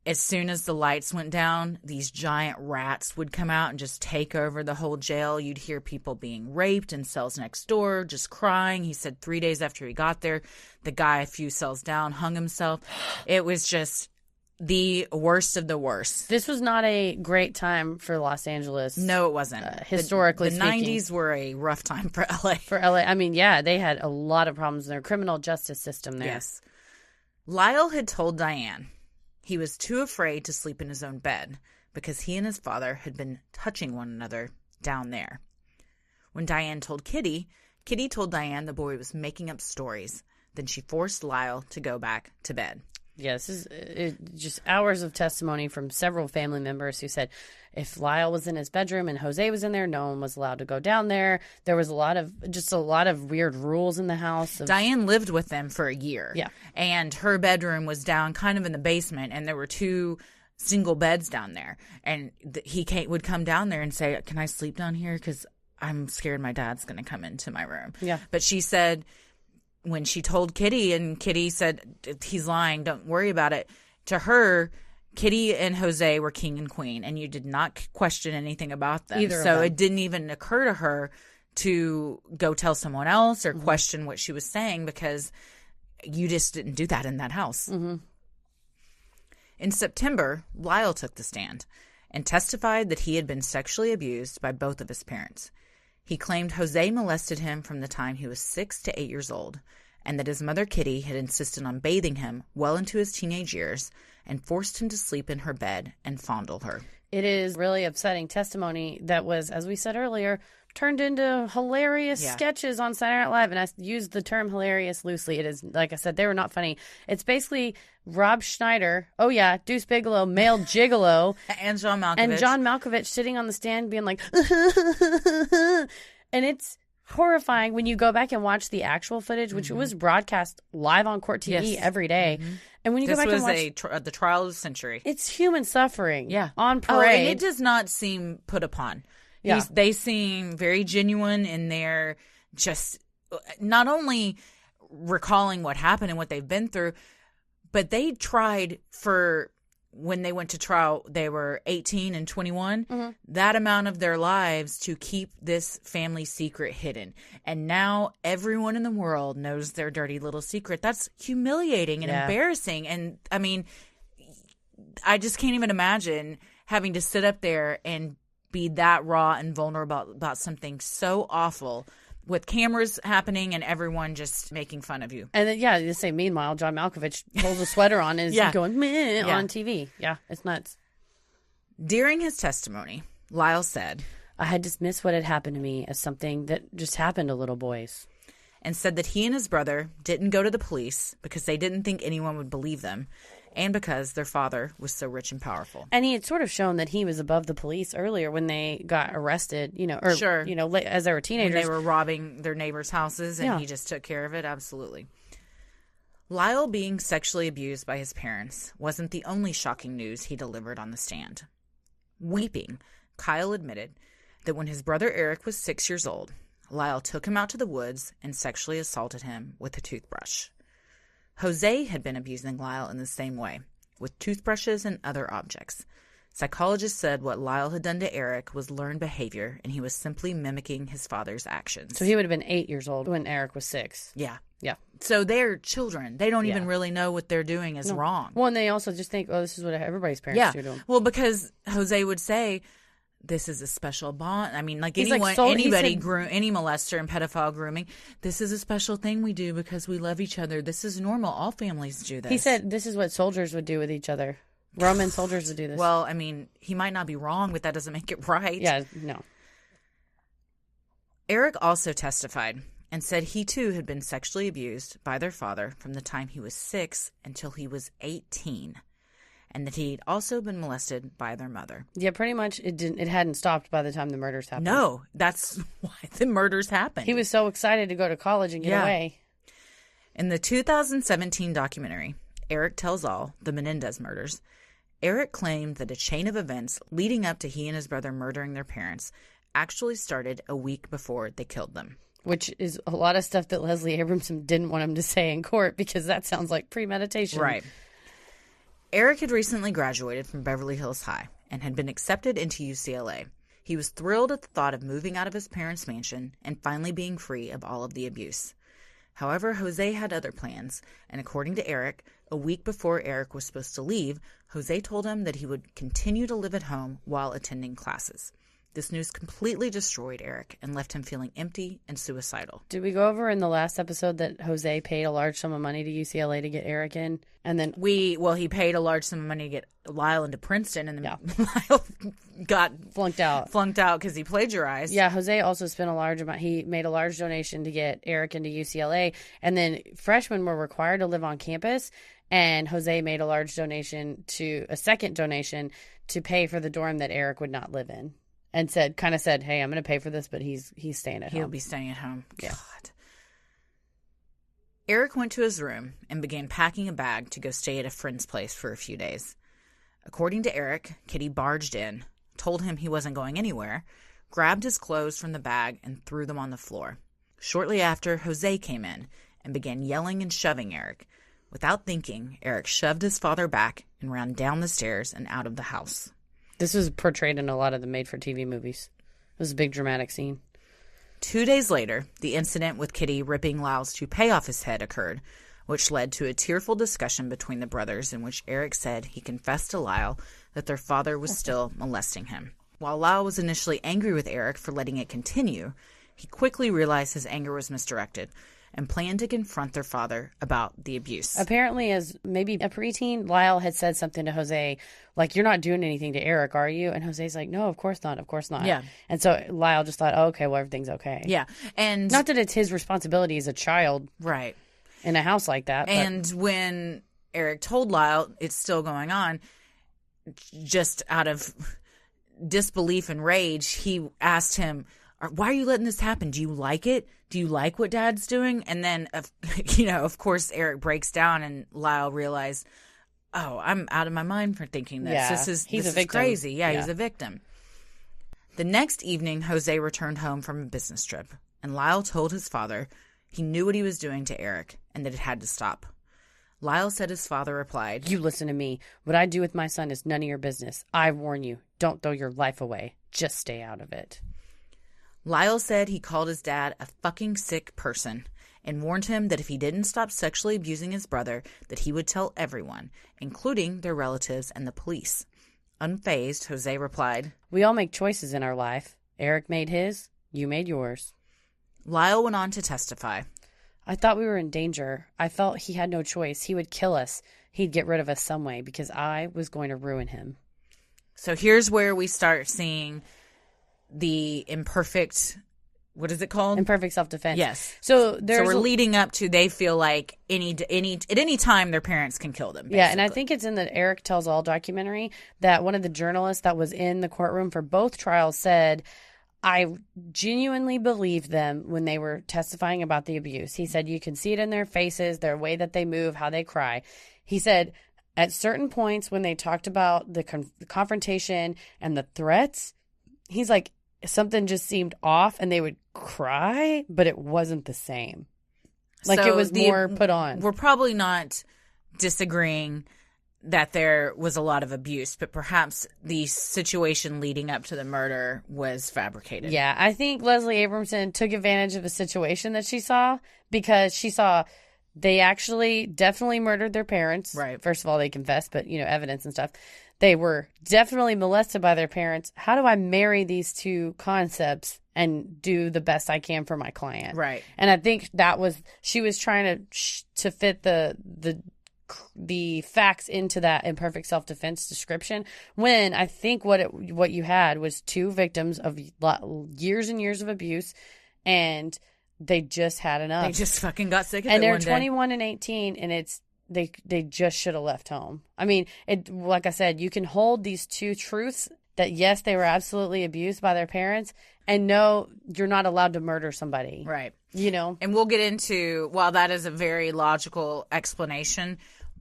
as soon as the lights went down, these giant rats would come out and just take over the whole jail. You'd hear people being raped in cells next door, just crying. He said 3 days after he got there, the guy a few cells down hung himself. It was just the worst of the worst. This was not a great time for Los Angeles. No, it wasn't. Historically the speaking. 90s were a rough time for LA. For LA. I mean, yeah, they had a lot of problems in their criminal justice system there. Yes. Lyle had told Diane he was too afraid to sleep in his own bed because he and his father had been touching one another down there. When Diane told Kitty, Kitty told Diane the boy was making up stories. Then she forced Lyle to go back to bed. Yeah, this is just hours of testimony from several family members who said if Lyle was in his bedroom and Jose was in there, no one was allowed to go down there. There was a lot of weird rules in the house. Diane lived with them for a year. Yeah. And her bedroom was down kind of in the basement, and there were 2 single beds down there. And he would come down there and say, "Can I sleep down here? Because I'm scared my dad's going to come into my room." Yeah. But she said, when she told Kitty, and Kitty said, "He's lying, don't worry about it," to her, Kitty and Jose were king and queen, and you did not question anything about them. Either of so them. it didn't even occur to her to go tell someone else or question what she was saying, because you just didn't do that in that house. Mm-hmm. In September, Lyle took the stand and testified that he had been sexually abused by both of his parents. He claimed Jose molested him from the time he was 6 to 8 years old, and that his mother Kitty had insisted on bathing him well into his teenage years and forced him to sleep in her bed and fondle her. It is really upsetting testimony that was, as we said earlier, turned into hilarious sketches on Saturday Night Live. And I used the term hilarious loosely. It is, like I said, they were not funny. It's basically Rob Schneider, Deuce Bigelow, male gigolo. And John Malkovich. And John Malkovich sitting on the stand being like, and it's horrifying when you go back and watch the actual footage, which was broadcast live on Court TV every day. Mm-hmm. And when you go back and watch... This was the trial of the century. It's human suffering on parade. And it does not seem put upon. Yeah. They seem very genuine in their just not only recalling what happened and what they've been through, but they tried for, when they went to trial, they were 18 and 21, that amount of their lives to keep this family secret hidden. And now everyone in the world knows their dirty little secret. That's humiliating and embarrassing. And I mean, I just can't even imagine having to sit up there and be that raw and vulnerable about something so awful, with cameras happening and everyone just making fun of you. And then, you say, meanwhile, John Malkovich pulls a sweater on and is going, meh, on TV. Yeah, it's nuts. During his testimony, Lyle said, I had dismissed what had happened to me as something that just happened to little boys. And said that he and his brother didn't go to the police because they didn't think anyone would believe them, and because their father was so rich and powerful. And he had sort of shown that he was above the police earlier when they got arrested, as they were teenagers. When they were robbing their neighbors' houses, and he just took care of it. Absolutely. Lyle being sexually abused by his parents wasn't the only shocking news he delivered on the stand. Weeping, Kyle admitted that when his brother Eric was 6 years old, Lyle took him out to the woods and sexually assaulted him with a toothbrush. Jose had been abusing Lyle in the same way, with toothbrushes and other objects. Psychologists said what Lyle had done to Eric was learned behavior, and he was simply mimicking his father's actions. So he would have been 8 years old when Eric was 6. Yeah. Yeah. So they're children. They don't even really know what they're doing is wrong. Well, and they also just think, this is what everybody's parents do to them. Well, because Jose would say, this is a special bond. I mean, like any molester and pedophile grooming, this is a special thing we do because we love each other. This is normal. All families do this. He said this is what soldiers would do with each other. Roman soldiers would do this. Well, I mean, he might not be wrong, but that doesn't make it right. Yeah, no. Eric also testified and said he too had been sexually abused by their father from the time he was 6 until he was 18. And that he'd also been molested by their mother. Yeah, pretty much it hadn't stopped by the time the murders happened. No, that's why the murders happened. He was so excited to go to college and get away. In the 2017 documentary, Eric Tells All, The Menendez Murders, Eric claimed that a chain of events leading up to he and his brother murdering their parents actually started a week before they killed them. Which is a lot of stuff that Leslie Abramson didn't want him to say in court, because that sounds like premeditation. Right. Eric had recently graduated from Beverly Hills High and had been accepted into UCLA. He was thrilled at the thought of moving out of his parents' mansion and finally being free of all of the abuse. However, Jose had other plans, and according to Eric, a week before Eric was supposed to leave, Jose told him that he would continue to live at home while attending classes. This news completely destroyed Eric and left him feeling empty and suicidal. Did we go over in the last episode that Jose paid a large sum of money to UCLA to get Eric in? And then he paid a large sum of money to get Lyle into Princeton, and then Lyle got flunked out because he plagiarized. Yeah, Jose also spent a large amount. He made a large donation to get Eric into UCLA, and then freshmen were required to live on campus, and Jose made a second donation to pay for the dorm that Eric would not live in. And said, hey, I'm going to pay for this, but he's staying at home. He'll be staying at home. Yeah. God. Eric went to his room and began packing a bag to go stay at a friend's place for a few days. According to Eric, Kitty barged in, told him he wasn't going anywhere, grabbed his clothes from the bag, and threw them on the floor. Shortly after, Jose came in and began yelling and shoving Eric. Without thinking, Eric shoved his father back and ran down the stairs and out of the house. This was portrayed in a lot of the made-for-TV movies. It was a big dramatic scene. 2 days later, the incident with Kitty ripping Lyle's toupee off his head occurred, which led to a tearful discussion between the brothers in which Eric said he confessed to Lyle that their father was still molesting him. While Lyle was initially angry with Eric for letting it continue, he quickly realized his anger was misdirected and planned to confront their father about the abuse. Apparently, as maybe a preteen, Lyle had said something to Jose, like, you're not doing anything to Eric, are you? And Jose's like, no, of course not, of course not. Yeah. And so Lyle just thought, oh, okay, well, everything's okay. Yeah. And not that it's his responsibility as a child. Right. In a house like that. And when Eric told Lyle it's still going on, just out of disbelief and rage, he asked him, why are you letting this happen? Do you like it? Do you like what Dad's doing? And then, of course, Eric breaks down and Lyle realized, oh, I'm out of my mind for thinking this. Yeah, This is crazy. Yeah, he's a victim. The next evening, Jose returned home from a business trip, and Lyle told his father he knew what he was doing to Eric and that it had to stop. Lyle said his father replied, you listen to me. What I do with my son is none of your business. I warn you, don't throw your life away. Just stay out of it. Lyle said he called his dad a fucking sick person and warned him that if he didn't stop sexually abusing his brother, that he would tell everyone, including their relatives and the police. Unfazed, Jose replied, we all make choices in our life. Eric made his, you made yours. Lyle went on to testify. I thought we were in danger. I felt he had no choice. He would kill us. He'd get rid of us some way because I was going to ruin him. So here's where we start seeing the imperfect, what is it called? Imperfect self-defense. Yes. So we're leading up to they feel like at any time their parents can kill them. Basically. Yeah, and I think it's in the Eric Tells All documentary that one of the journalists that was in the courtroom for both trials said, I genuinely believed them when they were testifying about the abuse. He said you can see it in their faces, their way that they move, how they cry. He said at certain points when they talked about the confrontation and the threats, he's like, something just seemed off and they would cry, but it wasn't the same. Like so it was more put on. We're probably not disagreeing that there was a lot of abuse, but perhaps the situation leading up to the murder was fabricated. Yeah, I think Leslie Abramson took advantage of a situation that she saw because she saw they actually definitely murdered their parents. Right. First of all, they confessed, but, evidence and stuff. They were definitely molested by their parents. How do I marry these two concepts and do the best I can for my client? Right. And I think that was, she was trying to fit the facts into that imperfect self-defense description, when I think what you had was two victims of years and years of abuse, and they just had enough. They just fucking got sick of and it. And they're 21 and 18, and they just should have left home. I mean, like I said, you can hold these two truths that yes, they were absolutely abused by their parents, and no, you're not allowed to murder somebody. Right. And we'll get into, while that is a very logical explanation,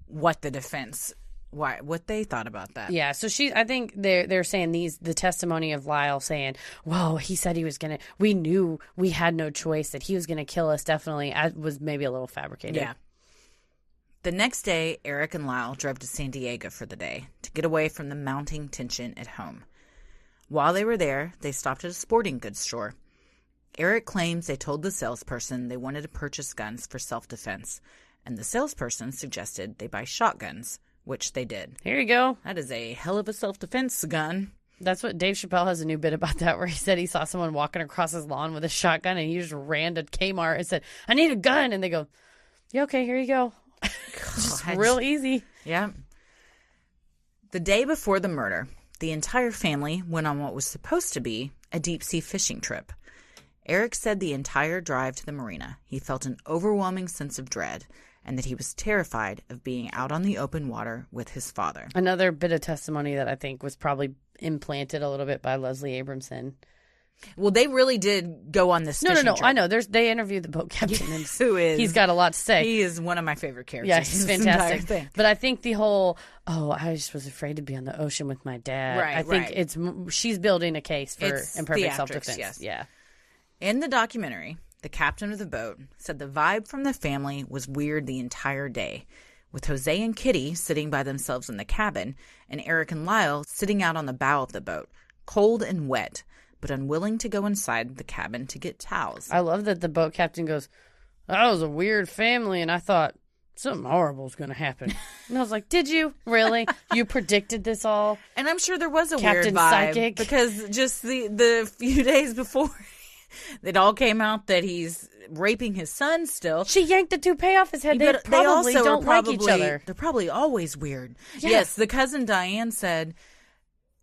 what the defense, what they thought about that. Yeah, so I think they're saying the testimony of Lyle saying, well, he said he was going to, we knew we had no choice, that he was going to kill us, definitely, was maybe a little fabricated. Yeah. The next day, Eric and Lyle drove to San Diego for the day to get away from the mounting tension at home. While they were there, they stopped at a sporting goods store. Eric claims they told the salesperson they wanted to purchase guns for self-defense, and the salesperson suggested they buy shotguns, which they did. Here you go. That is a hell of a self-defense gun. That's what Dave Chappelle has a new bit about that, where he said he saw someone walking across his lawn with a shotgun, and he just ran to Kmart and said, I need a gun. And they go, yeah, okay, here you go. Just real easy. Yeah. The day before the murder, the entire family went on what was supposed to be a deep-sea fishing trip. Eric said the entire drive to the marina, he felt an overwhelming sense of dread and that he was terrified of being out on the open water with his father. Another bit of testimony that I think was probably implanted a little bit by Leslie Abramson. Well, they really did go on this fishing trip. I know. They interviewed the boat captain. And he's got a lot to say. He is one of my favorite characters. Yeah, he's fantastic. But I think the whole, I just was afraid to be on the ocean with my dad. Right, I think she's building a case for imperfect self-defense. Yes. Yeah. In the documentary, the captain of the boat said the vibe from the family was weird the entire day, with Jose and Kitty sitting by themselves in the cabin and Eric and Lyle sitting out on the bow of the boat, cold and wet, but unwilling to go inside the cabin to get towels. I love that the boat captain goes, that was a weird family, and I thought something horrible is going to happen. And I was like, did you? Really? You predicted this all? And I'm sure there was a Captain weird vibe. Psychic. Because just the few days before, it all came out that he's raping his son still. She yanked the toupee off his head. They probably don't like each other. They're probably always weird. Yeah. Yes, the cousin Diane said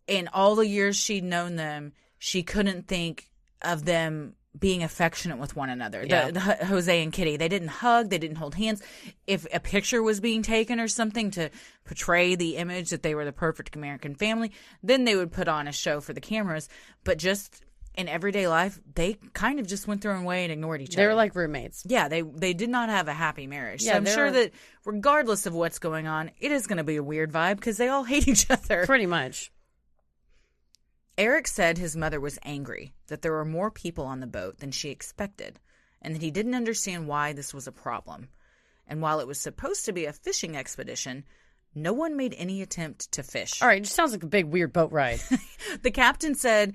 in all the years she'd known them, she couldn't think of them being affectionate with one another. Yeah. The Jose and Kitty, they didn't hug, they didn't hold hands. If a picture was being taken or something to portray the image that they were the perfect American family, then they would put on a show for the cameras. But just in everyday life, they kind of just went their own way and ignored each other. They were like roommates. Yeah, they did not have a happy marriage. Yeah, so I'm sure that regardless of what's going on, it is going to be a weird vibe because they all hate each other. Pretty much. Eric said his mother was angry that there were more people on the boat than she expected, and that he didn't understand why this was a problem. And while it was supposed to be a fishing expedition, no one made any attempt to fish. All right, it just sounds like a big, weird boat ride. The captain said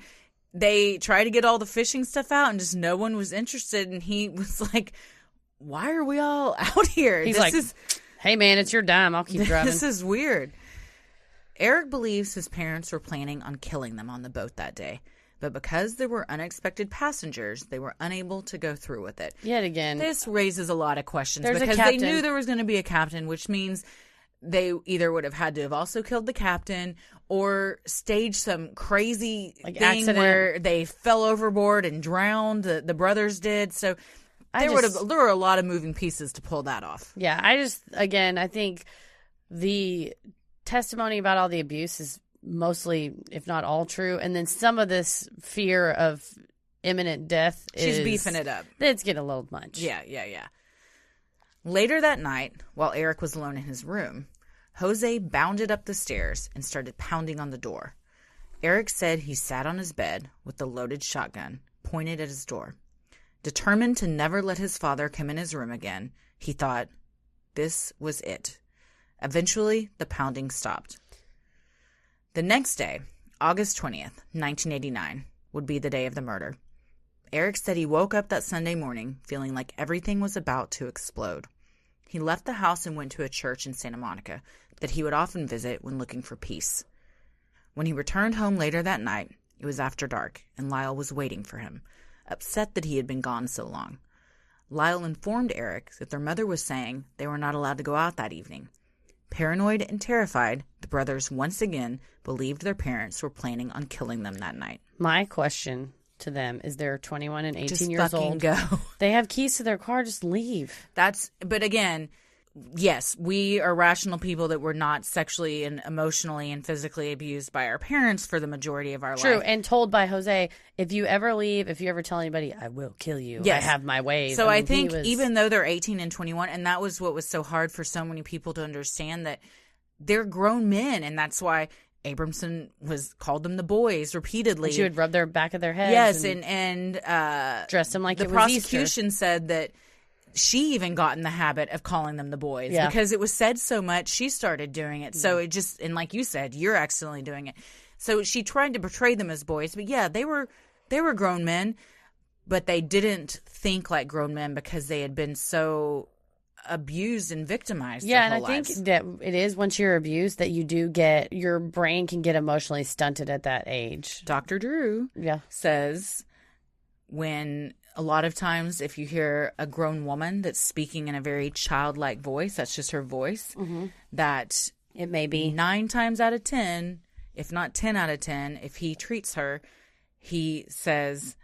they tried to get all the fishing stuff out, and just no one was interested, and he was like, why are we all out here? He's hey, man, it's your dime. I'll keep driving. This is weird. Eric believes his parents were planning on killing them on the boat that day, but because there were unexpected passengers, they were unable to go through with it. Yet again. This raises a lot of questions There's because they knew there was going to be a captain, which means they either would have had to have also killed the captain or staged some crazy thing accident where they fell overboard and drowned. The brothers did. So there were a lot of moving pieces to pull that off. Yeah, I think the testimony about all the abuse is mostly, if not all, true. And then some of this fear of imminent death She's beefing it up. It's getting a little much. Yeah. Later that night, while Eric was alone in his room, Jose bounded up the stairs and started pounding on the door. Eric said he sat on his bed with the loaded shotgun pointed at his door. Determined to never let his father come in his room again, he thought this was it. Eventually, the pounding stopped. The next day, August 20th, 1989, would be the day of the murder. Eric said he woke up that Sunday morning feeling like everything was about to explode. He left the house and went to a church in Santa Monica that he would often visit when looking for peace. When he returned home later that night, it was after dark, and Lyle was waiting for him, upset that he had been gone so long. Lyle informed Eric that their mother was saying they were not allowed to go out that evening. Paranoid and terrified, the brothers once again believed their parents were planning on killing them that night. My question to them is they're 21 and 18 just years old. Go. They have keys to their car. Just leave. But again, yes, we are rational people that were not sexually and emotionally and physically abused by our parents for the majority of our life. True, and told by Jose, if you ever leave, if you ever tell anybody, I will kill you. Yes. I have my ways. So I think even though they're 18 and 21, and that was what was so hard for so many people to understand, that they're grown men, and that's why Abramson called them the boys repeatedly. She would rub their back of their heads. Yes, and dress them like the it was prosecution Easter. said that she even got in the habit of calling them the boys because it was said so much. She started doing it. So it just, and like you said, you're accidentally doing it. So she tried to portray them as boys, but yeah, they were grown men, but they didn't think like grown men because they had been so abused and victimized. Yeah, and I think that it is once you're abused that you do get, your brain can get emotionally stunted at that age. Dr. Drew says when a lot of times if you hear a grown woman that's speaking in a very childlike voice, that's just her voice, that it may be 9 times out of 10, if not 10 out of 10, if he treats her, he says,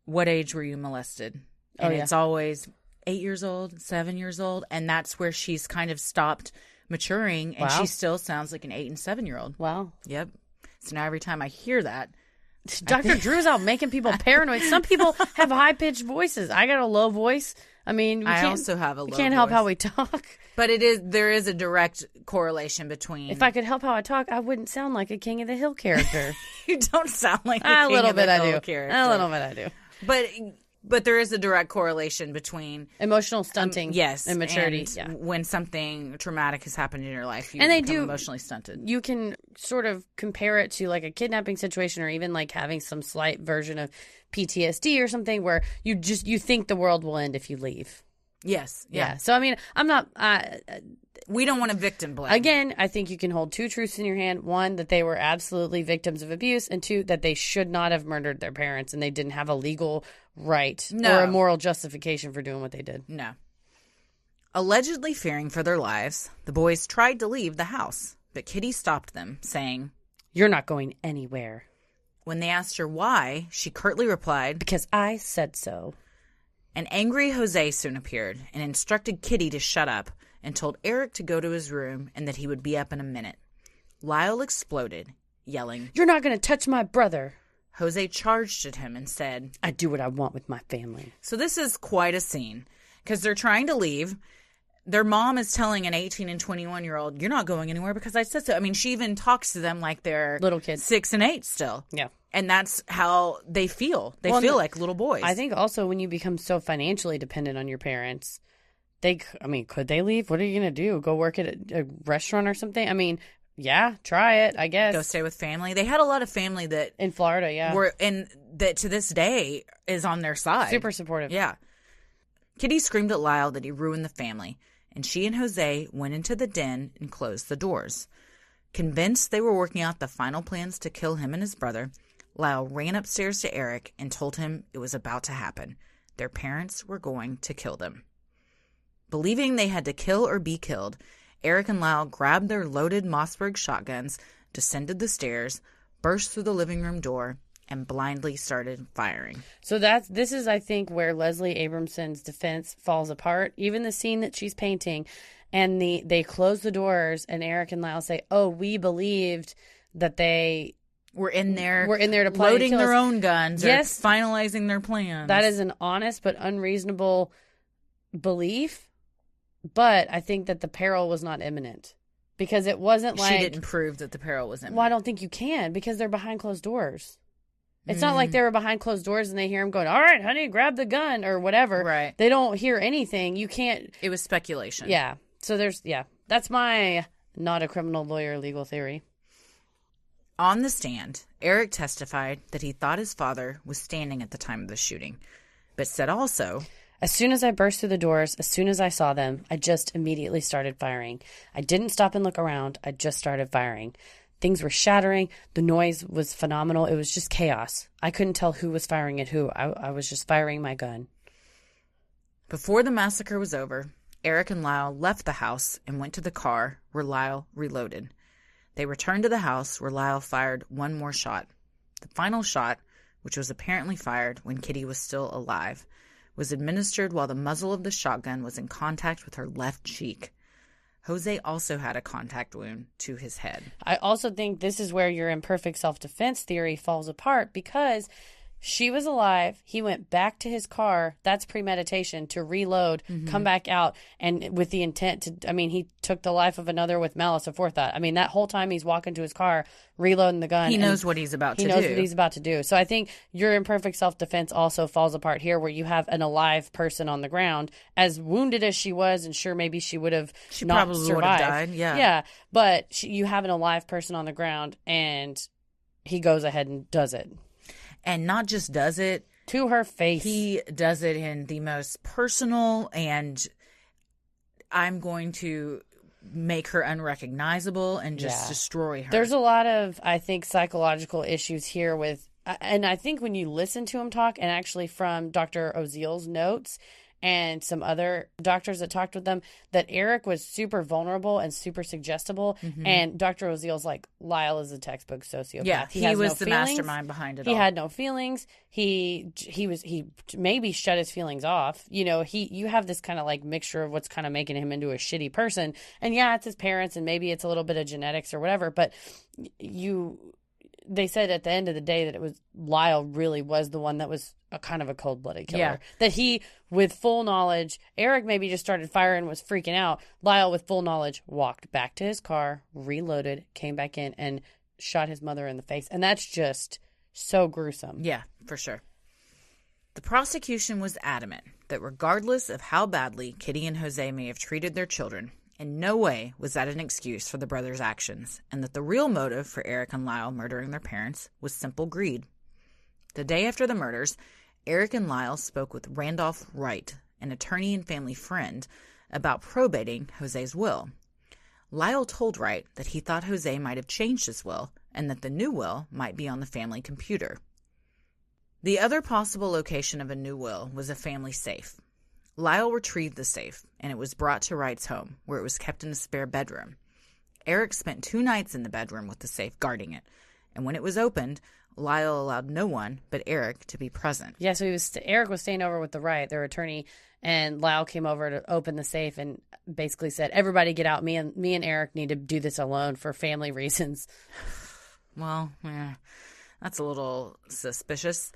what age were you molested? And it's always 8 years old, 7 years old. And that's where she's kind of stopped maturing. And she still sounds like an 8 and 7-year-old. Wow. Yep. So now every time I hear that. Dr. Drew's out making people paranoid. Some people have high-pitched voices. I got a low voice. I mean, I also have a low voice. We can't help how we talk. But there is a direct correlation between. If I could help how I talk, I wouldn't sound like a King of the Hill character. You don't sound like a King of the Hill character. A little bit I do. But there is a direct correlation between emotional stunting, and maturity. And when something traumatic has happened in your life, you become emotionally stunted. You can sort of compare it to like a kidnapping situation, or even like having some slight version of PTSD or something, where you think the world will end if you leave. Yes. Yeah. So I mean, I'm not. We don't want a victim blame. Again, I think you can hold 2 truths in your hand. 1, that they were absolutely victims of abuse, and 2, that they should not have murdered their parents and they didn't have a legal right or a moral justification for doing what they did. No. Allegedly fearing for their lives, the boys tried to leave the house, but Kitty stopped them, saying, "You're not going anywhere." When they asked her why, she curtly replied, "Because I said so." An angry Jose soon appeared and instructed Kitty to shut up, and told Eric to go to his room and that he would be up in a minute. Lyle exploded, yelling, "You're not going to touch my brother." Jose charged at him and said, "I do what I want with my family." So this is quite a scene because they're trying to leave. Their mom is telling an 18 and 21-year-old, "You're not going anywhere because I said so." I mean, she even talks to them like they're little kids, 6 and 8 still. Yeah. And that's how they feel. They feel like little boys. I think also when you become so financially dependent on your parents, could they leave? What are you going to do? Go work at a restaurant or something? I mean, yeah, try it, I guess. Go stay with family. They had a lot of family that in Florida, and that to this day is on their side. Super supportive. Yeah. Kitty screamed at Lyle that he ruined the family, and she and Jose went into the den and closed the doors. Convinced they were working out the final plans to kill him and his brother, Lyle ran upstairs to Eric and told him it was about to happen. Their parents were going to kill them. Believing they had to kill or be killed, Eric and Lyle grabbed their loaded Mossberg shotguns, descended the stairs, burst through the living room door, and blindly started firing. So this is, I think, where Leslie Abramson's defense falls apart. Even the scene that she's painting, and they close the doors, and Eric and Lyle say, "Oh, we believed that they were in there to loading their own guns, yes, or finalizing their plans." That is an honest but unreasonable belief. But I think that the peril was not imminent, because it wasn't like... She didn't prove that the peril was imminent. Well, I don't think you can, because they're behind closed doors. It's not like they were behind closed doors and they hear him going, "All right, honey, grab the gun," or whatever. Right. They don't hear anything. You can't... It was speculation. Yeah. So that's my not a criminal lawyer legal theory. On the stand, Eric testified that he thought his father was standing at the time of the shooting, but said also... As soon as I burst through the doors, as soon as I saw them, I just immediately started firing. I didn't stop and look around. I just started firing. Things were shattering. The noise was phenomenal. It was just chaos. I couldn't tell who was firing at who. I was just firing my gun. Before the massacre was over, Eric and Lyle left the house and went to the car where Lyle reloaded. They returned to the house where Lyle fired one more shot. The final shot, which was apparently fired when Kitty was still alive, was administered while the muzzle of the shotgun was in contact with her left cheek. Jose also had a contact wound to his head. I also think this is where your imperfect self-defense theory falls apart, because She was alive. He went back to his car. That's premeditation to reload, come back out, and with the intent to, I mean, he took the life of another with malice aforethought. I mean, that whole time he's walking to his car, reloading the gun. He knows what he's about to do. He knows what he's about to do. So I think your imperfect self-defense also falls apart here, where you have an alive person on the ground, as wounded as she was, and sure, maybe she would have not probably survived. would have died, yeah. Yeah, but you have an alive person on the ground, and he goes ahead and does it. And not just does it. To her face. He does it in the most personal, and I'm going to make her unrecognizable and just destroy her. There's a lot of, I think, psychological issues here with, and I think when you listen to him talk, and actually from Dr. Oziel's notes and some other doctors that talked with them, that Eric was super vulnerable and super suggestible. And Dr. Oziel's like, Lyle is a textbook sociopath. Yeah, he was no the feelings. mastermind behind it all. He had no feelings. He maybe shut his feelings off. You know, you have this kind of like mixture of what's kind of making him into a shitty person. And yeah, it's his parents, and maybe it's a little bit of genetics or whatever. But they said at the end of the day that it was Lyle really was the one that was a kind of a cold-blooded killer. Yeah. That he, with full knowledge, Eric maybe just started firing and was freaking out. Lyle, with full knowledge, walked back to his car, reloaded, came back in, and shot his mother in the face. And that's just so gruesome. Yeah, for sure. The prosecution was adamant that regardless of how badly Kitty and Jose may have treated their children, in no way was that an excuse for the brothers' actions, and that the real motive for Eric and Lyle murdering their parents was simple greed. The day after the murders, Eric and Lyle spoke with Randolph Wright, an attorney and family friend, about probating Jose's will. Lyle told Wright that he thought Jose might have changed his will, and that the new will might be on the family computer. The other possible location of a new will was a family safe. Lyle retrieved the safe, and it was brought to Wright's home, where it was kept in a spare bedroom. Eric spent 2 nights in the bedroom with the safe guarding it, and when it was opened, Lyle allowed no one but Eric to be present. Yeah, so Eric was staying over with the Wright, their attorney, and Lyle came over to open the safe and basically said, "Everybody get out. Me and Eric need to do this alone for family reasons." Well, yeah, that's a little suspicious.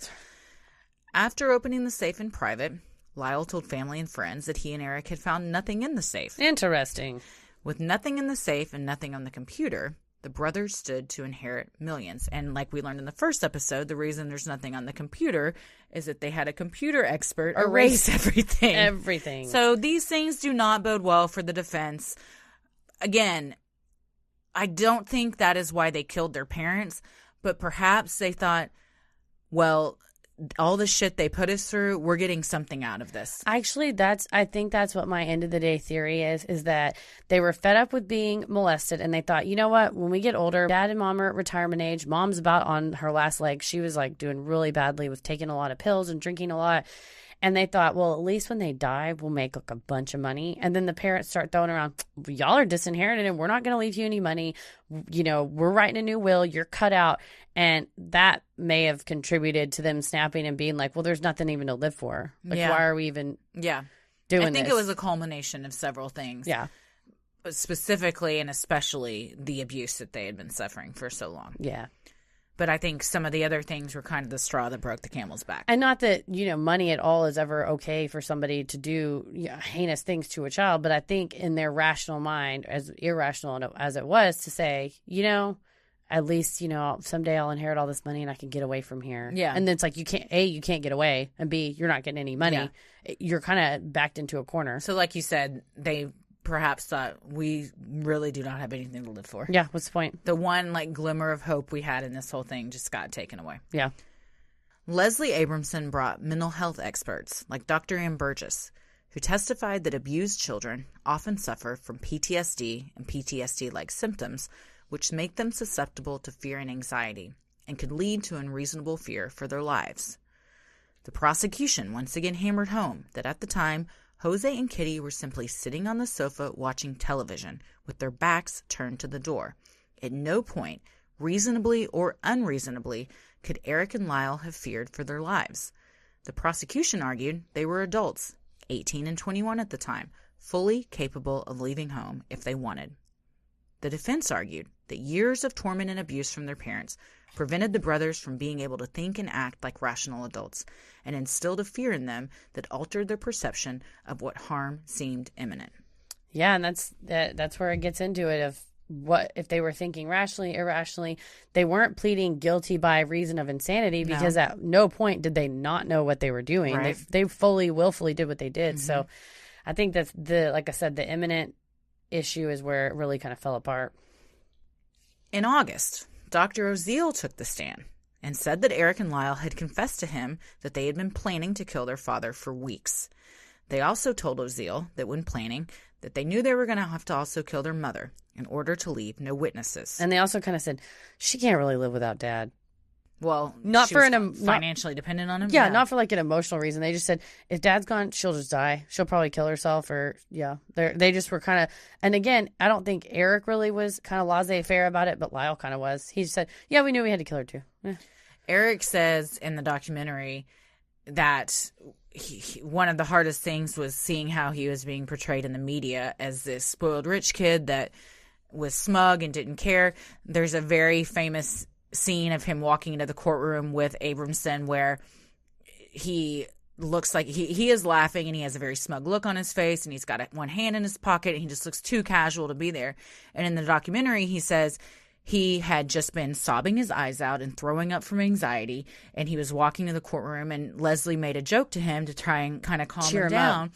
After opening the safe in private, Lyle told family and friends that he and Eric had found nothing in the safe. Interesting. With nothing in the safe and nothing on the computer, the brothers stood to inherit millions. And like we learned in the first episode, the reason there's nothing on the computer is that they had a computer expert erase everything. Everything. So these things do not bode well for the defense. Again, I don't think that is why they killed their parents, but perhaps they thought, well, all the shit they put us through, we're getting something out of this. Actually, I think that's what my end of the day theory is that they were fed up with being molested, and they thought, you know what, when we get older, Dad and Mom are at retirement age, Mom's about on her last leg. She was like doing really badly with taking a lot of pills and drinking a lot. And they thought, well, at least when they die, we'll make like a bunch of money. And then the parents start throwing around, y'all are disinherited and we're not going to leave you any money. You know, we're writing a new will. You're cut out. And that may have contributed to them snapping and being like, well, there's nothing even to live for. Like, why are we even doing this? I think it was a culmination of several things. Yeah. But specifically and especially the abuse that they had been suffering for so long. Yeah. But I think some of the other things were kind of the straw that broke the camel's back. And not that, you know, money at all is ever okay for somebody to do heinous things to a child. But I think in their rational mind, as irrational as it was, to say, you know, at least, you know, someday I'll inherit all this money and I can get away from here. Yeah. And then it's like, you can't get away. And B, you're not getting any money. Yeah. You're kind of backed into a corner. So like you said, they perhaps thought we really do not have anything to live for. Yeah, what's the point? The one like glimmer of hope we had in this whole thing just got taken away. Yeah. Leslie Abramson brought mental health experts like Dr. Ann Burgess, who testified that abused children often suffer from PTSD and PTSD-like symptoms, which make them susceptible to fear and anxiety and could lead to unreasonable fear for their lives. The prosecution once again hammered home that at the time, Jose and Kitty were simply sitting on the sofa watching television with their backs turned to the door. At no point, reasonably or unreasonably, could Eric and Lyle have feared for their lives. The prosecution argued they were adults, 18 and 21 at the time, fully capable of leaving home if they wanted. The defense argued that years of torment and abuse from their parents prevented the brothers from being able to think and act like rational adults, and instilled a fear in them that altered their perception of what harm seemed imminent. Yeah, and that's where it gets into it of what if they were thinking rationally, irrationally. They weren't pleading guilty by reason of insanity because at no point did they not know what they were doing. Right. They fully, willfully did what they did. So I think that's like I said, the imminent issue is where it really kind of fell apart. In August, Dr. Oziel took the stand and said that Eric and Lyle had confessed to him that they had been planning to kill their father for weeks. They also told Oziel that when planning, that they knew they were going to have to also kill their mother in order to leave no witnesses. And they also kind of said, she can't really live without Dad. Well, not she for was financially dependent on him. Yeah, not for like an emotional reason. They just said, if Dad's gone, she'll just die. She'll probably kill herself, or they just were kind of. And again, I don't think Eric really was kind of laissez-faire about it, but Lyle kind of was. He just said, yeah, we knew we had to kill her too. Eric says in the documentary that one of the hardest things was seeing how he was being portrayed in the media as this spoiled rich kid that was smug and didn't care. There's a very famous scene of him walking into the courtroom with Abramson where he looks like he is laughing and he has a very smug look on his face and he's got one hand in his pocket and he just looks too casual to be there. And in the documentary, he says he had just been sobbing his eyes out and throwing up from anxiety, and he was walking to the courtroom, and Leslie made a joke to him to try and kind of calm him down.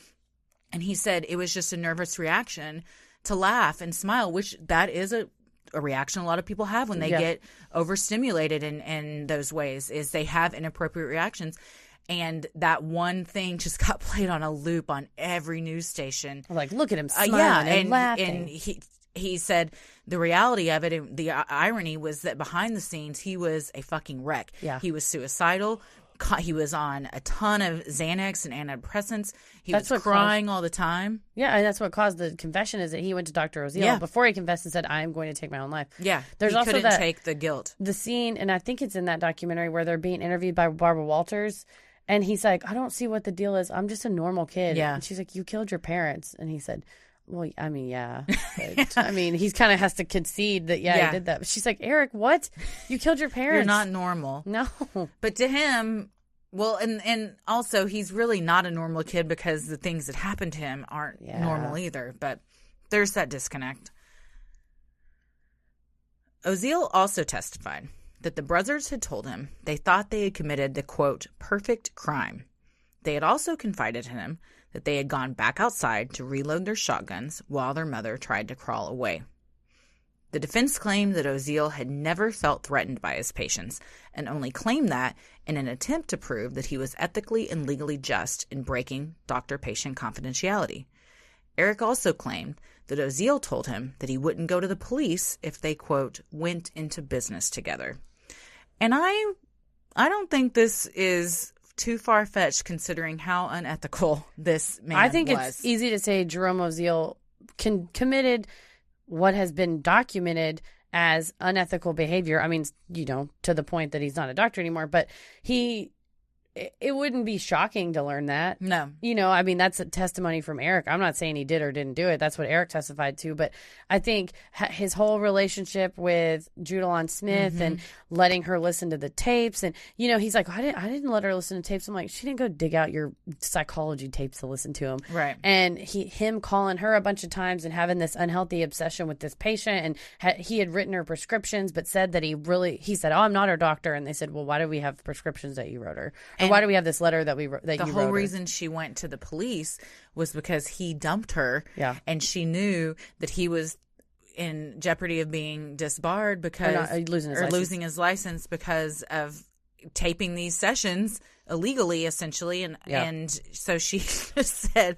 And he said it was just a nervous reaction to laugh and smile, which that is a reaction a lot of people have when they get overstimulated in those ways, is they have inappropriate reactions. And that one thing just got played on a loop on every news station. Like, look at him smiling and laughing. And he said the reality of it, and the irony was that behind the scenes, he was a fucking wreck. Yeah. He was suicidal. He was on a ton of Xanax and antidepressants. He was crying all the time. Yeah, and that's what caused the confession, is that he went to Dr. Oziel before he confessed and said, I am going to take my own life. Yeah, There's he also couldn't take the guilt. The scene, and I think it's in that documentary, where they're being interviewed by Barbara Walters, and he's like, I don't see what the deal is. I'm just a normal kid. Yeah. And she's like, you killed your parents. And he said, well, I mean, yeah. But, I mean, he kind of has to concede that, he did that. But she's like, Eric, what? You killed your parents. You're not normal. No. But to him, well, and also he's really not a normal kid because the things that happened to him aren't normal either. But there's that disconnect. Oziel also testified that the brothers had told him they thought they had committed the, quote, perfect crime. They had also confided in him that they had gone back outside to reload their shotguns while their mother tried to crawl away. The defense claimed that Oziel had never felt threatened by his patients, and only claimed that in an attempt to prove that he was ethically and legally just in breaking doctor-patient confidentiality. Eric also claimed that Oziel told him that he wouldn't go to the police if they, quote, went into business together. And I don't think this is too far-fetched considering how unethical this man was. I think it's easy to say Jerome Oziel committed what has been documented as unethical behavior. I mean, to the point that he's not a doctor anymore, but it wouldn't be shocking to learn that. No. I mean, that's a testimony from Eric. I'm not saying he did or didn't do it. That's what Eric testified to. But I think his whole relationship with Judalon Smith and letting her listen to the tapes. And, he's like, I didn't let her listen to tapes. I'm like, she didn't go dig out your psychology tapes to listen to them. Right. And him calling her a bunch of times and having this unhealthy obsession with this patient. And he had written her prescriptions, but said that he said, oh, I'm not her doctor. And they said, well, why do we have prescriptions that you wrote her? Or why do we have this letter that you wrote her? The whole reason she went to the police was because he dumped her. Yeah. And she knew that he was in jeopardy of being disbarred because losing his license because of taping these sessions illegally, essentially. And so she just said,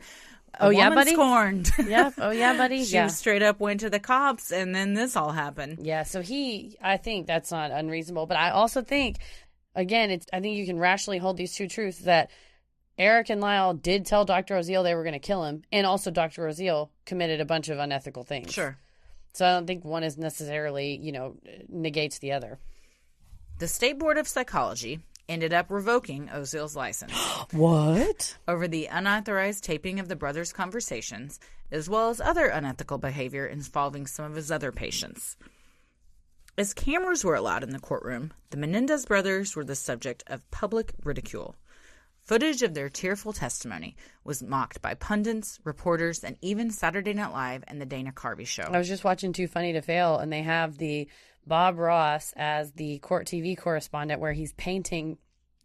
"Oh yeah, buddy, scorned." Yeah. Oh yeah, buddy. She straight up went to the cops, and then this all happened. Yeah. So I think that's not unreasonable, but I also think, again, I think you can rationally hold these two truths, that Eric and Lyle did tell Dr. Oziel they were going to kill him, and also Dr. Oziel committed a bunch of unethical things. Sure. So I don't think one is necessarily, negates the other. The State Board of Psychology ended up revoking Ozil's license. What? Over the unauthorized taping of the brothers' conversations, as well as other unethical behavior involving some of his other patients. As cameras were allowed in the courtroom, the Menendez brothers were the subject of public ridicule. Footage of their tearful testimony was mocked by pundits, reporters, and even Saturday Night Live and the Dana Carvey Show. I was just watching Too Funny to Fail, and they have the Bob Ross as the court TV correspondent where he's painting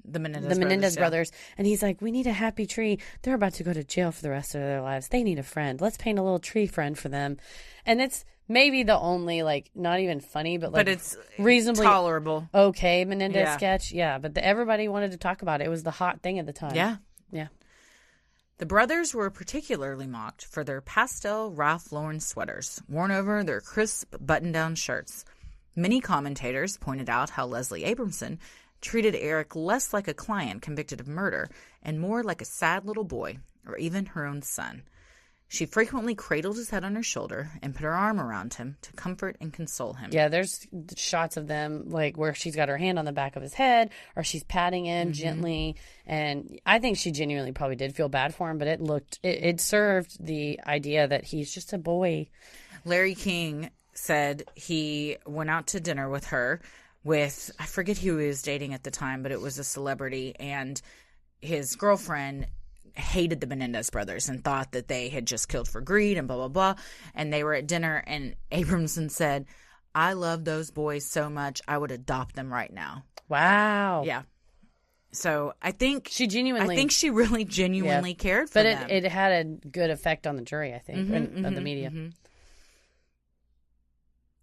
the Menendez brothers. And he's like, we need a happy tree. They're about to go to jail for the rest of their lives. They need a friend. Let's paint a little tree friend for them. And it's maybe the only, like, not even funny, but it's reasonably tolerable. Okay, Menendez sketch. Yeah, but everybody wanted to talk about it. It was the hot thing at the time. Yeah. Yeah. The brothers were particularly mocked for their pastel Ralph Lauren sweaters, worn over their crisp button-down shirts. Many commentators pointed out how Leslie Abramson treated Eric less like a client convicted of murder and more like a sad little boy, or even her own son. She frequently cradled his head on her shoulder and put her arm around him to comfort and console him. Yeah, there's shots of them like where she's got her hand on the back of his head or she's patting him gently. And I think she genuinely probably did feel bad for him, but it served the idea that he's just a boy. Larry King said he went out to dinner with her with, I forget who he was dating at the time, but it was a celebrity, and his girlfriend hated the Menendez brothers and thought that they had just killed for greed and blah, blah, blah. And they were at dinner, and Abramson said, I love those boys so much, I would adopt them right now. Wow. Yeah. So I think she really genuinely cared for them. But it had a good effect on the jury, I think, of the media.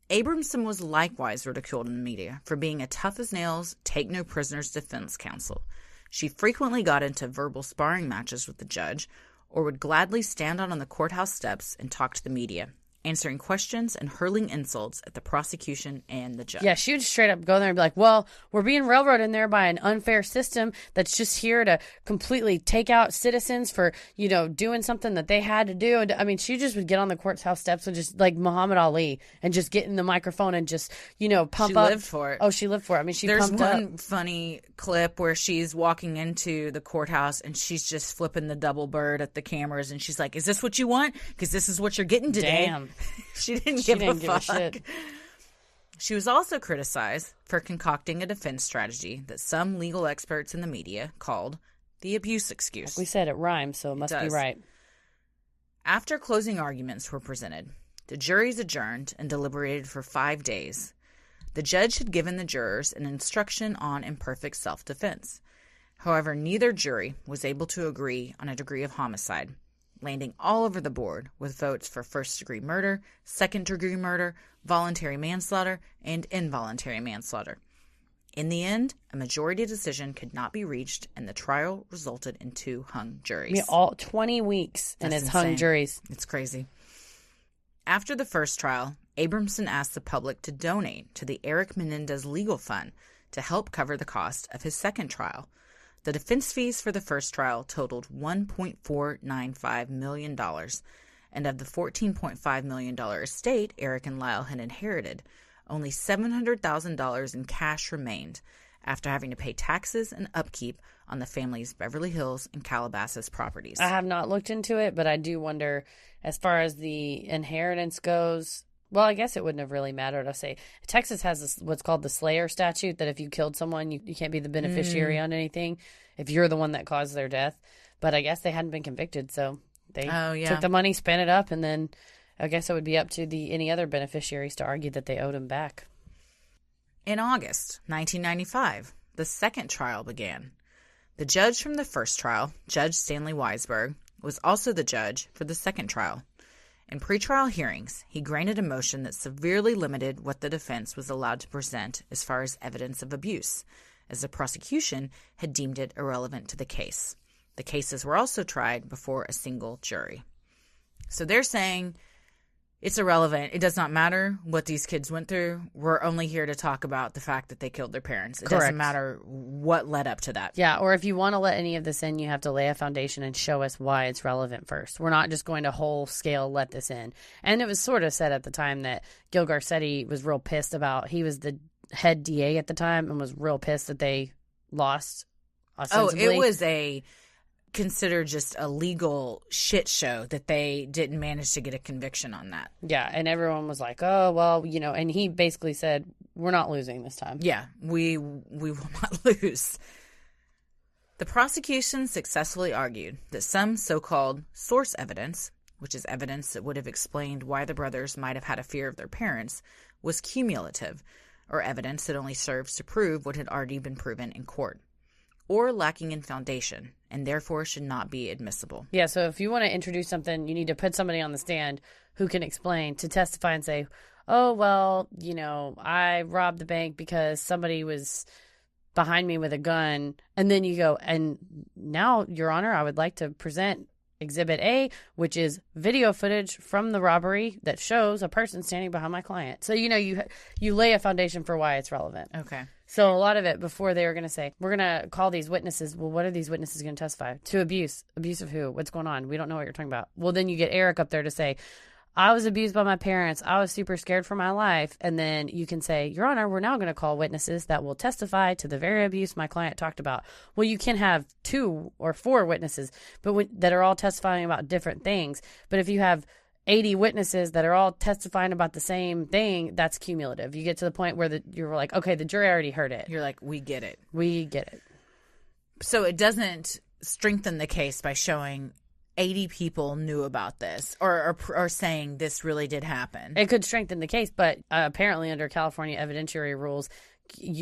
Abramson was likewise ridiculed in the media for being a tough-as-nails, take-no-prisoners defense counsel. She frequently got into verbal sparring matches with the judge or would gladly stand out on the courthouse steps and talk to the media, answering questions and hurling insults at the prosecution and the judge. Yeah, she would straight up go there and be like, well, we're being railroaded in there by an unfair system that's just here to completely take out citizens for, doing something that they had to do. And I mean, she just would get on the courthouse steps and just like Muhammad Ali and just get in the microphone and just, pump up. She lived for it. Oh, she lived for it. I mean, There's pumped up. There's one funny clip where she's walking into the courthouse and she's just flipping the double bird at the cameras and she's like, is this what you want? Because this is what you're getting today. Damn. She didn't give a fuck. Shit. She was also criticized for concocting a defense strategy that some legal experts in the media called the abuse excuse. Like we said, it rhymes, so it must be right. After closing arguments were presented, the juries adjourned and deliberated for 5 days. The judge had given the jurors an instruction on imperfect self-defense. However, neither jury was able to agree on a degree of homicide, landing all over the board with votes for first-degree murder, second-degree murder, voluntary manslaughter, and involuntary manslaughter. In the end, a majority decision could not be reached, and the trial resulted in 2 hung juries. I mean, all 20 weeks, and it's hung juries. It's crazy. After the first trial, Abramson asked the public to donate to the Eric Menendez Legal Fund to help cover the cost of his second trial. The defense fees for the first trial totaled $1.495 million, and of the $14.5 million estate Eric and Lyle had inherited, only $700,000 in cash remained after having to pay taxes and upkeep on the family's Beverly Hills and Calabasas properties. I have not looked into it, but I do wonder, as far as the inheritance goes, well, I guess it wouldn't have really mattered. I'll say Texas has what's called the Slayer statute, that if you killed someone, you can't be the beneficiary on anything if you're the one that caused their death. But I guess they hadn't been convicted, so they took the money, spent it up, and then I guess it would be up to any other beneficiaries to argue that they owed him back. In August 1995, the second trial began. The judge from the first trial, Judge Stanley Weisberg, was also the judge for the second trial. In pretrial hearings, he granted a motion that severely limited what the defense was allowed to present as far as evidence of abuse, as the prosecution had deemed it irrelevant to the case. The cases were also tried before a single jury. So they're saying it's irrelevant. It does not matter what these kids went through. We're only here to talk about the fact that they killed their parents. It doesn't matter what led up to that. Yeah, or if you want to let any of this in, you have to lay a foundation and show us why it's relevant first. We're not just going to whole scale let this in. And it was sort of said at the time that Gil Garcetti was real pissed about, he was the head DA at the time and was real pissed that they lost, Oh, ostensibly. it was considered just a legal shit show that they didn't manage to get a conviction on that. Yeah, and everyone was like, oh, well, and he basically said, we're not losing this time. Yeah, we will not lose. The prosecution successfully argued that some so-called source evidence, which is evidence that would have explained why the brothers might have had a fear of their parents, was cumulative, or evidence that only serves to prove what had already been proven in court, or lacking in foundation, and therefore should not be admissible. Yeah, so if you want to introduce something, you need to put somebody on the stand who can explain, to testify and say, oh, well, I robbed the bank because somebody was behind me with a gun. And then you go, and now, Your Honor, I would like to present Exhibit A, which is video footage from the robbery that shows a person standing behind my client. So, you lay a foundation for why it's relevant. Okay. So a lot of it, before they were going to say, we're going to call these witnesses. Well, what are these witnesses going to testify to? Abuse. Abuse of who? What's going on? We don't know what you're talking about. Well, then you get Eric up there to say, I was abused by my parents. I was super scared for my life. And then you can say, Your Honor, we're now going to call witnesses that will testify to the very abuse my client talked about. Well, you can have 2 or 4 witnesses that are all testifying about different things. But if you have 80 witnesses that are all testifying about the same thing, that's cumulative. You get to the point where you're like, okay, the jury already heard it. You're like, we get it. We get it. So it doesn't strengthen the case by showing 80 people knew about this or saying this really did happen. It could strengthen the case, but apparently under California evidentiary rules,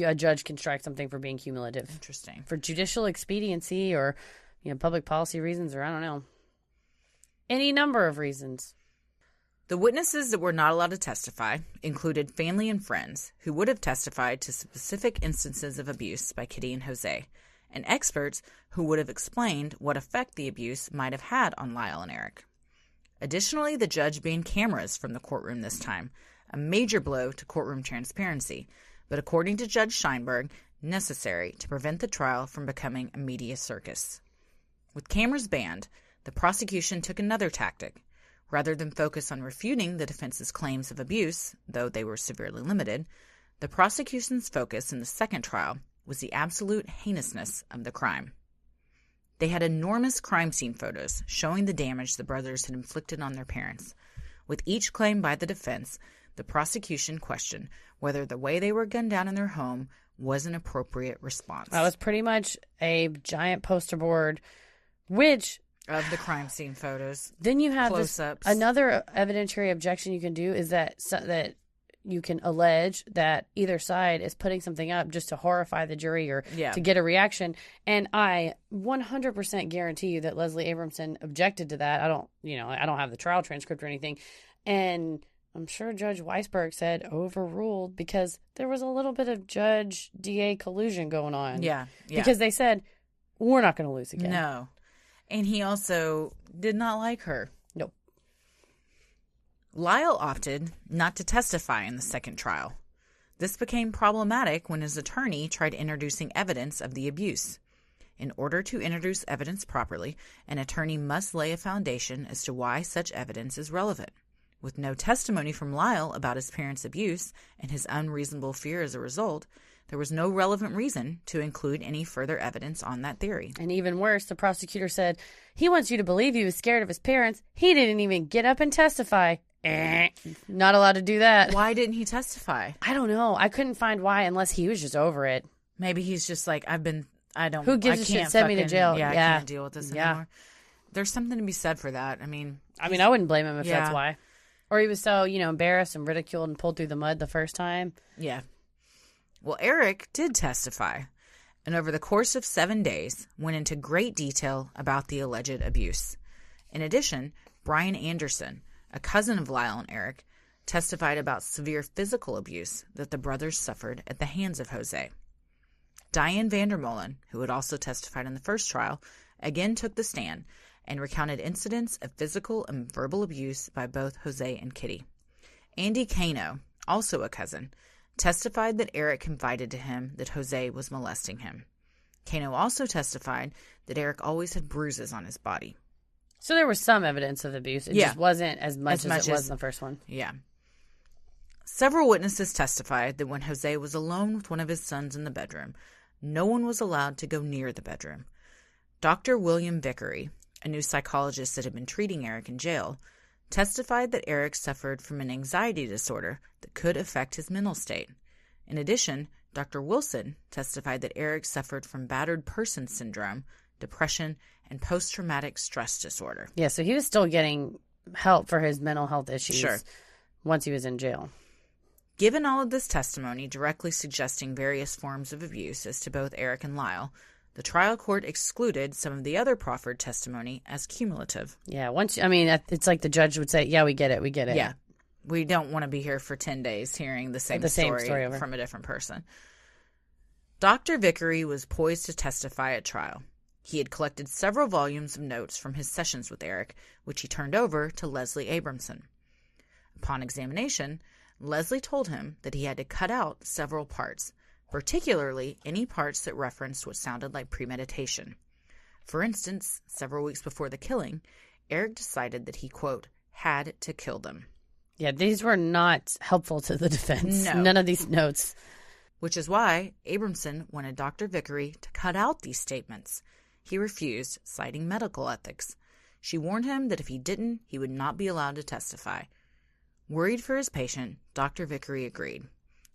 a judge can strike something for being cumulative. Interesting. For judicial expediency or public policy reasons, or I don't know. Any number of reasons. The witnesses that were not allowed to testify included family and friends who would have testified to specific instances of abuse by Kitty and Jose, and experts who would have explained what effect the abuse might have had on Lyle and Eric. Additionally, the judge banned cameras from the courtroom this time, a major blow to courtroom transparency, but according to Judge Scheinberg, necessary to prevent the trial from becoming a media circus. With cameras banned, the prosecution took another tactic. Rather than focus on refuting the defense's claims of abuse, though they were severely limited, the prosecution's focus in the second trial was the absolute heinousness of the crime. They had enormous crime scene photos showing the damage the brothers had inflicted on their parents. With each claim by the defense, the prosecution questioned whether the way they were gunned down in their home was an appropriate response. That was pretty much a giant poster board, which... of the crime scene photos. Then you have close-ups. Another evidentiary objection you can do is that you can allege that either side is putting something up just to horrify the jury or to get a reaction. And I 100% guarantee you that Leslie Abramson objected to that. I don't have the trial transcript or anything. And I'm sure Judge Weisberg said overruled because there was a little bit of judge-DA collusion going on. Yeah. Because they said, we're not going to lose again. No. And he also did not like her. Nope. Lyle opted not to testify in the second trial. This became problematic when his attorney tried introducing evidence of the abuse. In order to introduce evidence properly, an attorney must lay a foundation as to why such evidence is relevant. With no testimony from Lyle about his parents' abuse and his unreasonable fear as a result, there was no relevant reason to include any further evidence on that theory. And even worse, the prosecutor said, he wants you to believe he was scared of his parents. He didn't even get up and testify. Not allowed to do that. Why didn't he testify? I don't know. I couldn't find why unless he was just over it. Maybe he's just like, Who gives a shit? Send me to jail. Yeah, I can't deal with this anymore. There's something to be said for that. I mean, I wouldn't blame him if that's why. Or he was so, embarrassed and ridiculed and pulled through the mud the first time. Yeah. Well, Eric did testify, and over the course of 7 days, went into great detail about the alleged abuse. In addition, Brian Anderson, a cousin of Lyle and Eric, testified about severe physical abuse that the brothers suffered at the hands of Jose. Diane Vandermolen, who had also testified in the first trial, again took the stand and recounted incidents of physical and verbal abuse by both Jose and Kitty. Andy Cano, also a cousin, testified that Eric confided to him that Jose was molesting him. Cano also testified that Eric always had bruises on his body. So there was some evidence of abuse. It just wasn't as much as it was in the first one. Yeah. Several witnesses testified that when Jose was alone with one of his sons in the bedroom, no one was allowed to go near the bedroom. Dr. William Vickery, a new psychologist that had been treating Eric in jail, testified that Eric suffered from an anxiety disorder that could affect his mental state. In addition, Dr. Wilson testified that Eric suffered from battered person syndrome, depression, and post-traumatic stress disorder. Yeah, so he was still getting help for his mental health issues once he was in jail. Given all of this testimony directly suggesting various forms of abuse as to both Eric and Lyle, the trial court excluded some of the other proffered testimony as cumulative. Yeah, it's like the judge would say, yeah, we get it. Yeah. We don't want to be here for 10 days hearing the same story from a different person. Dr. Vickery was poised to testify at trial. He had collected several volumes of notes from his sessions with Eric, which he turned over to Leslie Abramson. Upon examination, Leslie told him that he had to cut out several parts, particularly any parts that referenced what sounded like premeditation. For instance, several weeks before the killing, Eric decided that he, quote, had to kill them. Yeah, these were not helpful to the defense. No. None of these notes. Which is why Abramson wanted Dr. Vickery to cut out these statements. He refused, citing medical ethics. She warned him that if he didn't, he would not be allowed to testify. Worried for his patient, Dr. Vickery agreed.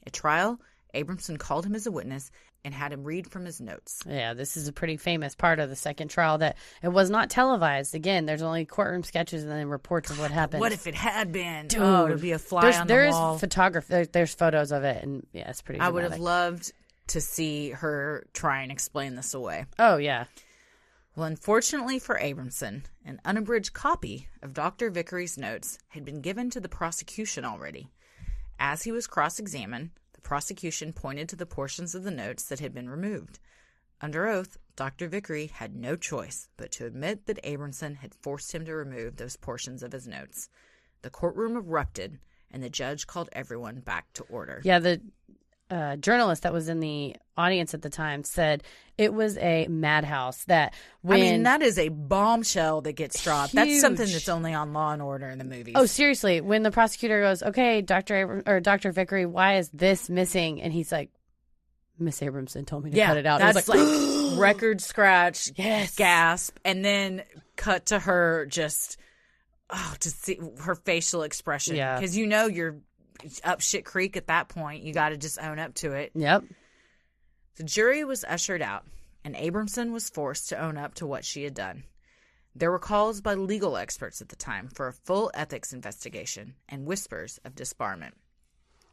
At trial, Abramson called him as a witness and had him read from his notes. Yeah, this is a pretty famous part of the second trial that it was not televised. Again, there's only courtroom sketches and then reports of what happened. What if it had been? Dude, oh, it'd be a fly on the wall. There's photography. There's photos of it, and yeah, it's pretty dramatic. I would have loved to see her try and explain this away. Oh, yeah. Well, unfortunately for Abramson, an unabridged copy of Dr. Vickery's notes had been given to the prosecution already. As he was cross-examined, the prosecution pointed to the portions of the notes that had been removed. Under oath, Dr. Vickery had no choice but to admit that Abramson had forced him to remove those portions of his notes. The courtroom erupted, and the judge called everyone back to order. Yeah, the journalist that was in the audience at the time said it was a madhouse. That is a bombshell that gets dropped. Huge. That's something that's only on Law and Order in the movies. Oh, seriously, when the prosecutor goes, "Okay, Dr. Vickery, why is this missing?" and he's like, "Miss Abramson told me to cut it out." That's like record scratch, yes, gasp, and then cut to her just to see her facial expression. Yeah, because you're up shit creek at that point. You got to just own up to it. Yep. The jury was ushered out, and Abramson was forced to own up to what she had done. There were calls by legal experts at the time for a full ethics investigation and whispers of disbarment.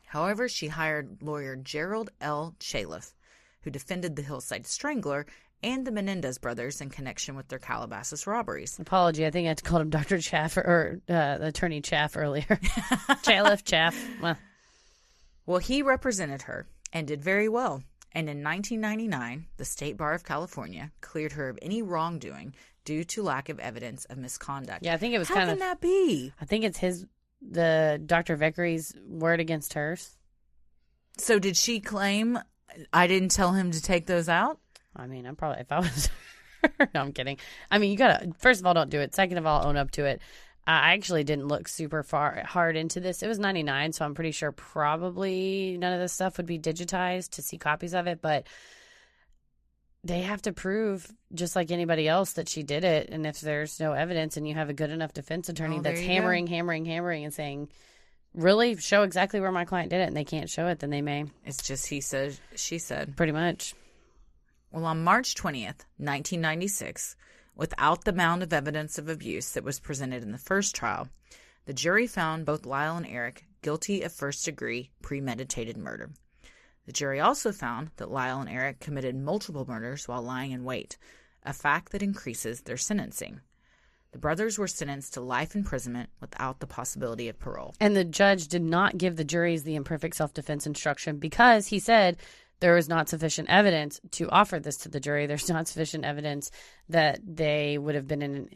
However, she hired lawyer Gerald L. Chaliff, who defended the Hillside Strangler and the Menendez Brothers in connection with their Calabasas robberies. Apology, I think I called him Dr. Chaff or Attorney Chaff earlier. Chaliff, Chaff. Well, he represented her and did very well. And in 1999, the State Bar of California cleared her of any wrongdoing due to lack of evidence of misconduct. Yeah, I think it was How can that be? I think it's the Dr. Vickery's word against hers. So did she claim I didn't tell him to take those out? I mean, I'm probably, if I was her, no, I'm kidding. I mean, you gotta, first of all, don't do it. Second of all, own up to it. I actually didn't look super hard into this. It was 99, so I'm pretty sure probably none of this stuff would be digitized to see copies of it, but they have to prove, just like anybody else, that she did it. And if there's no evidence and you have a good enough defense attorney that's hammering and saying, really show exactly where my client did it, and they can't show it, then they may. It's just he said, she said. Pretty much. Well, on March 20th, 1996, without the mound of evidence of abuse that was presented in the first trial, the jury found both Lyle and Eric guilty of first-degree premeditated murder. The jury also found that Lyle and Eric committed multiple murders while lying in wait, a fact that increases their sentencing. The brothers were sentenced to life imprisonment without the possibility of parole. And the judge did not give the juries the imperfect self-defense instruction because he said there was not sufficient evidence to offer this to the jury. There's not sufficient evidence that they would have been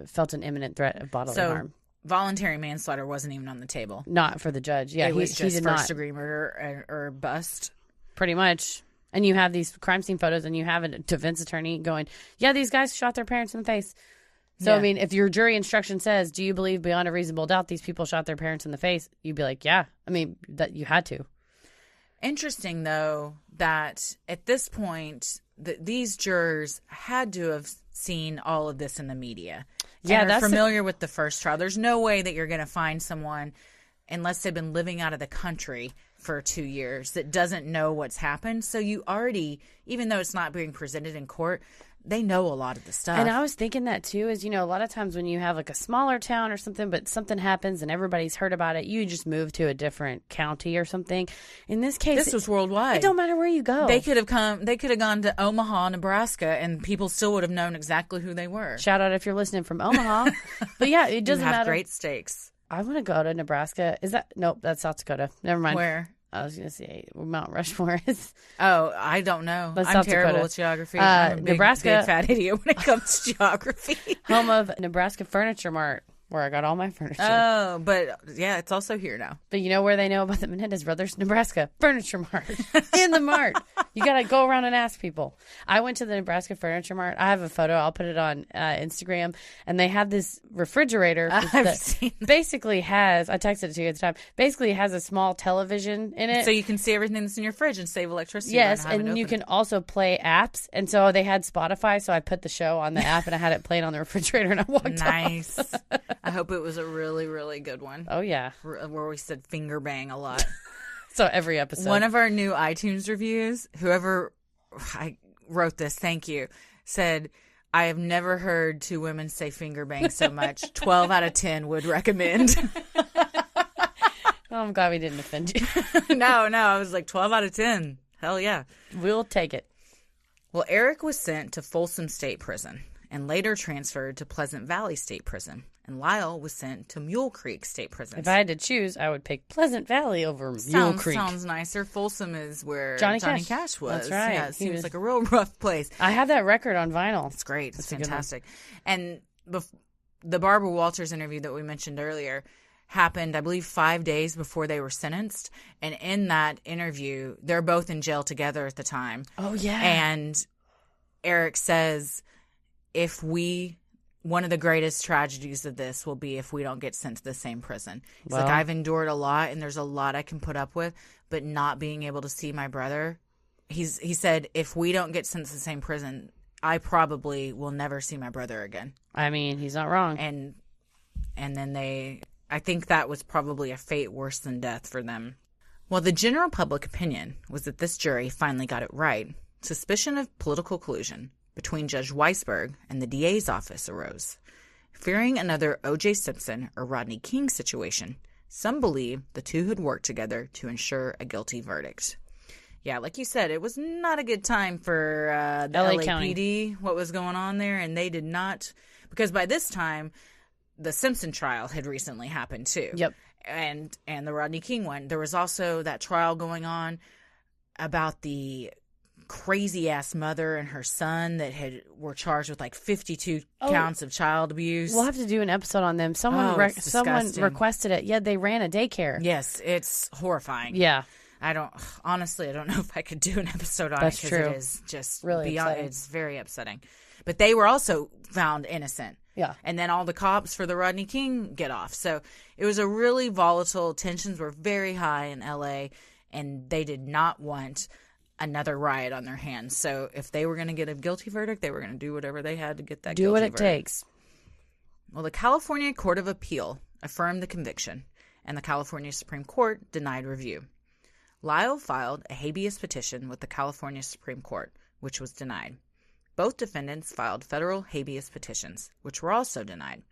felt an imminent threat of bodily harm. Voluntary manslaughter wasn't even on the table. Not for the judge. Yeah, it was just first-degree murder or bust. Pretty much. And you have these crime scene photos, and you have a defense attorney going, yeah, these guys shot their parents in the face. So, yeah. I mean, if your jury instruction says, do you believe beyond a reasonable doubt these people shot their parents in the face? You'd be like, yeah. I mean, that you had to. Interesting, though, that at this point, these jurors had to have seen all of this in the media. Yeah, they're familiar with the first trial. There's no way that you're going to find someone, unless they've been living out of the country for 2 years, that doesn't know what's happened. So you already, even though it's not being presented in court, they know a lot of the stuff. And I was thinking that too, is, a lot of times when you have like a smaller town or something, but something happens and everybody's heard about it, you just move to a different county or something. In this case, this was worldwide. It don't matter where you go. They could have gone to Omaha, Nebraska, and people still would have known exactly who they were. Shout out if you're listening from Omaha. But yeah, it doesn't you have matter. Great steaks. I want to go to Nebraska. Nope, that's South Dakota. Never mind. Where? I was going to say Mount Rushmore is. Oh, I don't know. That's I'm South terrible Dakota. with geography. I'm a Nebraska. big fat idiot when it comes to geography. Home of Nebraska Furniture Mart, where I got all my furniture. Oh, but yeah, it's also here now. But you know where they know about the Menendez Brothers? Nebraska Furniture Mart. In the mart. You got to go around and ask people. I went to the Nebraska Furniture Mart. I have a photo. I'll put it on Instagram. And they have this refrigerator that seen that. basically has, I texted it to you at the time, basically has a small television in it. So you can see everything that's in your fridge and save electricity. Yes, and you can also play apps. And so they had Spotify, so I put the show on the app and I had it playing on the refrigerator and I walked Nice. I hope it was a really, really good one. Oh, yeah. Where we said finger bang a lot. So every episode. One of our new iTunes reviews, whoever I wrote this, thank you, said, I have never heard two women say finger bang so much. 12 out of 10 would recommend. I'm glad we didn't offend you. No, I was like 12 out of 10. Hell yeah. We'll take it. Well, Eric was sent to Folsom State Prison and later transferred to Pleasant Valley State Prison. And Lyle was sent to Mule Creek State Prison. If I had to choose, I would pick Pleasant Valley over Mule Creek. Sounds nicer. Folsom is where Johnny Cash was. That's right. Yeah, it seems like a real rough place. I have that record on vinyl. It's great. It's fantastic. And the Barbara Walters interview that we mentioned earlier happened, I believe, 5 days before they were sentenced. And in that interview, they're both in jail together at the time. Oh, yeah. And Eric says, one of the greatest tragedies of this will be if we don't get sent to the same prison. He's like, I've endured a lot and there's a lot I can put up with, but not being able to see my brother. He said, if we don't get sent to the same prison, I probably will never see my brother again. I mean, he's not wrong. And then I think that was probably a fate worse than death for them. Well, the general public opinion was that this jury finally got it right. Suspicion of political collusion between Judge Weisberg and the DA's office arose. Fearing another O.J. Simpson or Rodney King situation, some believe the two had worked together to ensure a guilty verdict. Yeah, like you said, it was not a good time for the LA LAPD, County. what was going on there, and they did not, because by this time, the Simpson trial had recently happened too. Yep. And the Rodney King one. There was also that trial going on about the crazy-ass mother and her son that were charged with like 52 counts of child abuse. We'll have to do an episode on them. Someone requested it. Yeah, they ran a daycare. Yes, it's horrifying. Yeah. I don't know if I could do an episode on That's it because true. it is just really beyond. upsetting. It's very upsetting. But they were also found innocent. Yeah. And then all the cops for the Rodney King get off. So it was a really volatile. Tensions were very high in L.A., and they did not want another riot on their hands. So if they were going to get a guilty verdict, they were going to do whatever they had to get that guilty verdict. Do what it takes. Well, the California Court of Appeal affirmed the conviction, and the California Supreme Court denied review. Lyle filed a habeas petition with the California Supreme Court, which was denied. Both defendants filed federal habeas petitions, which were also denied.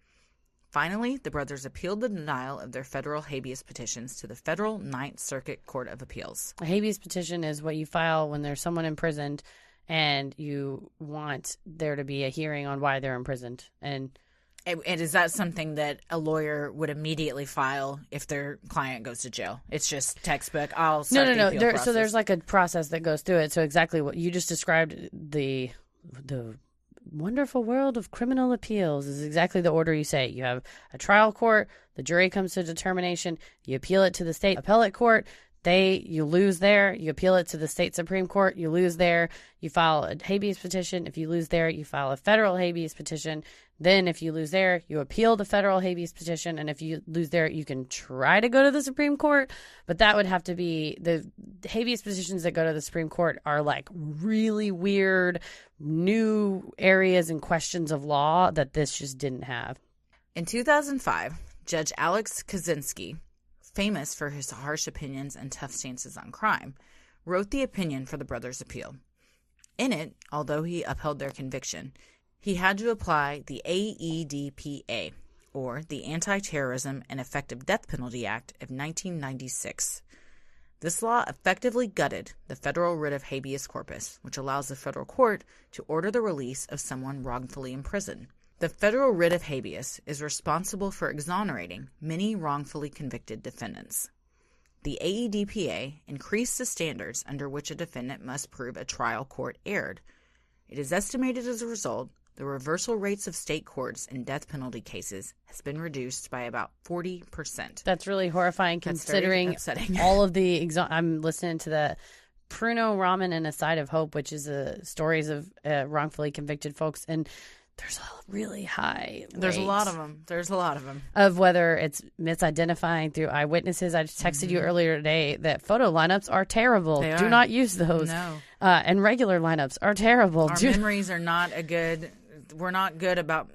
Finally, the brothers appealed the denial of their federal habeas petitions to the Federal Ninth Circuit Court of Appeals. A habeas petition is what you file when there's someone imprisoned and you want there to be a hearing on why they're imprisoned. And is that something that a lawyer would immediately file if their client goes to jail? It's just textbook. I'll start the appeal process. So there's like a process that goes through it. So exactly what you just described, the wonderful world of criminal appeals is exactly the order you say. You have a trial court, the jury comes to determination, you appeal it to the state appellate court, you lose there, you appeal it to the state Supreme Court, you lose there, you file a habeas petition. If you lose there, you file a federal habeas petition. Then if you lose there, you appeal the federal habeas petition. And if you lose there, you can try to go to the Supreme Court. But that would have to be the habeas petitions that go to the Supreme Court are like really weird new areas and questions of law that this just didn't have. In 2005, Judge Alex Kaczynski, famous for his harsh opinions and tough stances on crime, wrote the opinion for the brothers' appeal. In it, although he upheld their conviction, he had to apply the AEDPA, or the Anti-Terrorism and Effective Death Penalty Act of 1996. This law effectively gutted the federal writ of habeas corpus, which allows the federal court to order the release of someone wrongfully imprisoned. The federal writ of habeas is responsible for exonerating many wrongfully convicted defendants. The AEDPA increased the standards under which a defendant must prove a trial court erred. It is estimated as a result the reversal rates of state courts in death penalty cases has been reduced by about 40%. That's really horrifying considering all of the I'm listening to the Pruno, Ramen, and A Side of Hope, which is stories of wrongfully convicted folks, and there's a really high There's a lot of them. There's a lot of them. Of whether it's misidentifying through eyewitnesses. I just texted you earlier today that photo lineups are terrible. Do not use those. No. And regular lineups are terrible. Our memories are not we're not good about,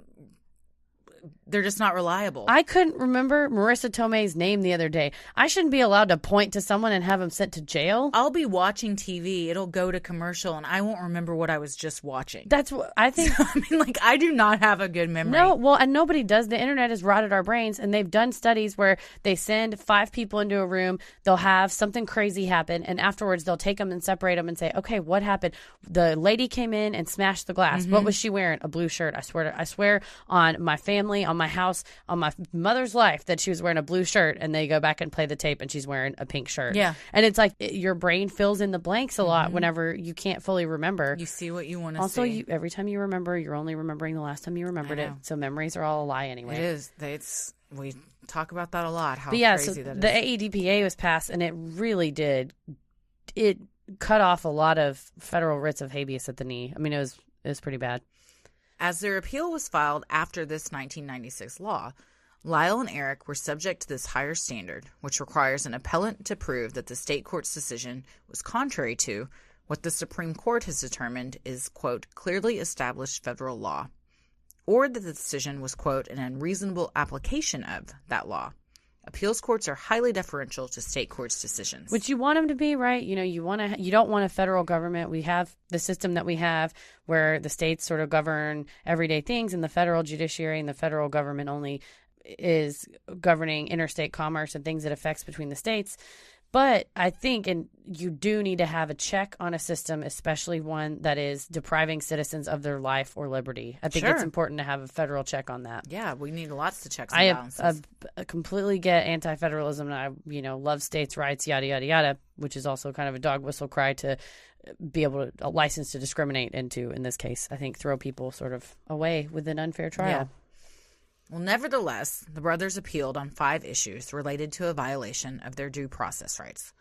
they're just not reliable. I couldn't remember Marissa Tomei's name the other day. I shouldn't be allowed to point to someone and have them sent to jail. I'll be watching TV. It'll go to commercial, and I won't remember what I was just watching. That's what I think. So, I mean, like, I do not have a good memory. No, well, and nobody does. The internet has rotted our brains, and they've done studies where they send 5 people into a room. They'll have something crazy happen, and afterwards they'll take them and separate them and say, okay, what happened? The lady came in and smashed the glass. What was she wearing? A blue shirt. I swear on my family, on my house, on my mother's life that she was wearing a blue shirt, and they go back and play the tape and she's wearing a pink shirt. Yeah. And it's like your brain fills in the blanks a lot whenever you can't fully remember. You see what you want to see. Also, every time you remember, you're only remembering the last time you remembered it. So memories are all a lie anyway. It is. We talk about that a lot, how crazy that is. The AEDPA was passed, and it really did. It cut off a lot of federal writs of habeas at the knee. I mean, it was pretty bad. As their appeal was filed after this 1996 law, Lyle and Eric were subject to this higher standard, which requires an appellant to prove that the state court's decision was contrary to what the Supreme Court has determined is, quote, clearly established federal law, or that the decision was, quote, an unreasonable application of that law. Appeals courts are highly deferential to state courts' decisions. Which you want them to be, right? You know, you don't want a federal government. We have the system that we have where the states sort of govern everyday things, and the federal judiciary and the federal government only is governing interstate commerce and things that affects between the states. But I think you do need to have a check on a system, especially one that is depriving citizens of their life or liberty. I think it's important to have a federal check on that. Yeah, we need lots of checks and balances. I completely get anti-federalism, and I love states' rights, yada, yada, yada, which is also kind of a dog whistle cry to be able to a license to discriminate into, in this case, I think throw people sort of away with an unfair trial. Yeah. Well, nevertheless, the brothers appealed on 5 issues related to a violation of their due process rights.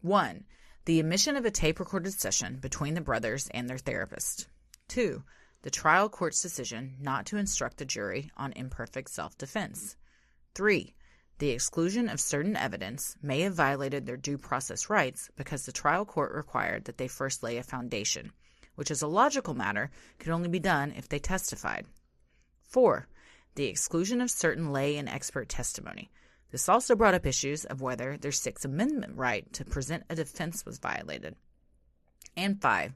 1. The omission of a tape-recorded session between the brothers and their therapist. 2. The trial court's decision not to instruct the jury on imperfect self-defense. 3. The exclusion of certain evidence may have violated their due process rights because the trial court required that they first lay a foundation, which as a logical matter could only be done if they testified. 4. The exclusion of certain lay and expert testimony. This also brought up issues of whether their Sixth Amendment right to present a defense was violated. And 5.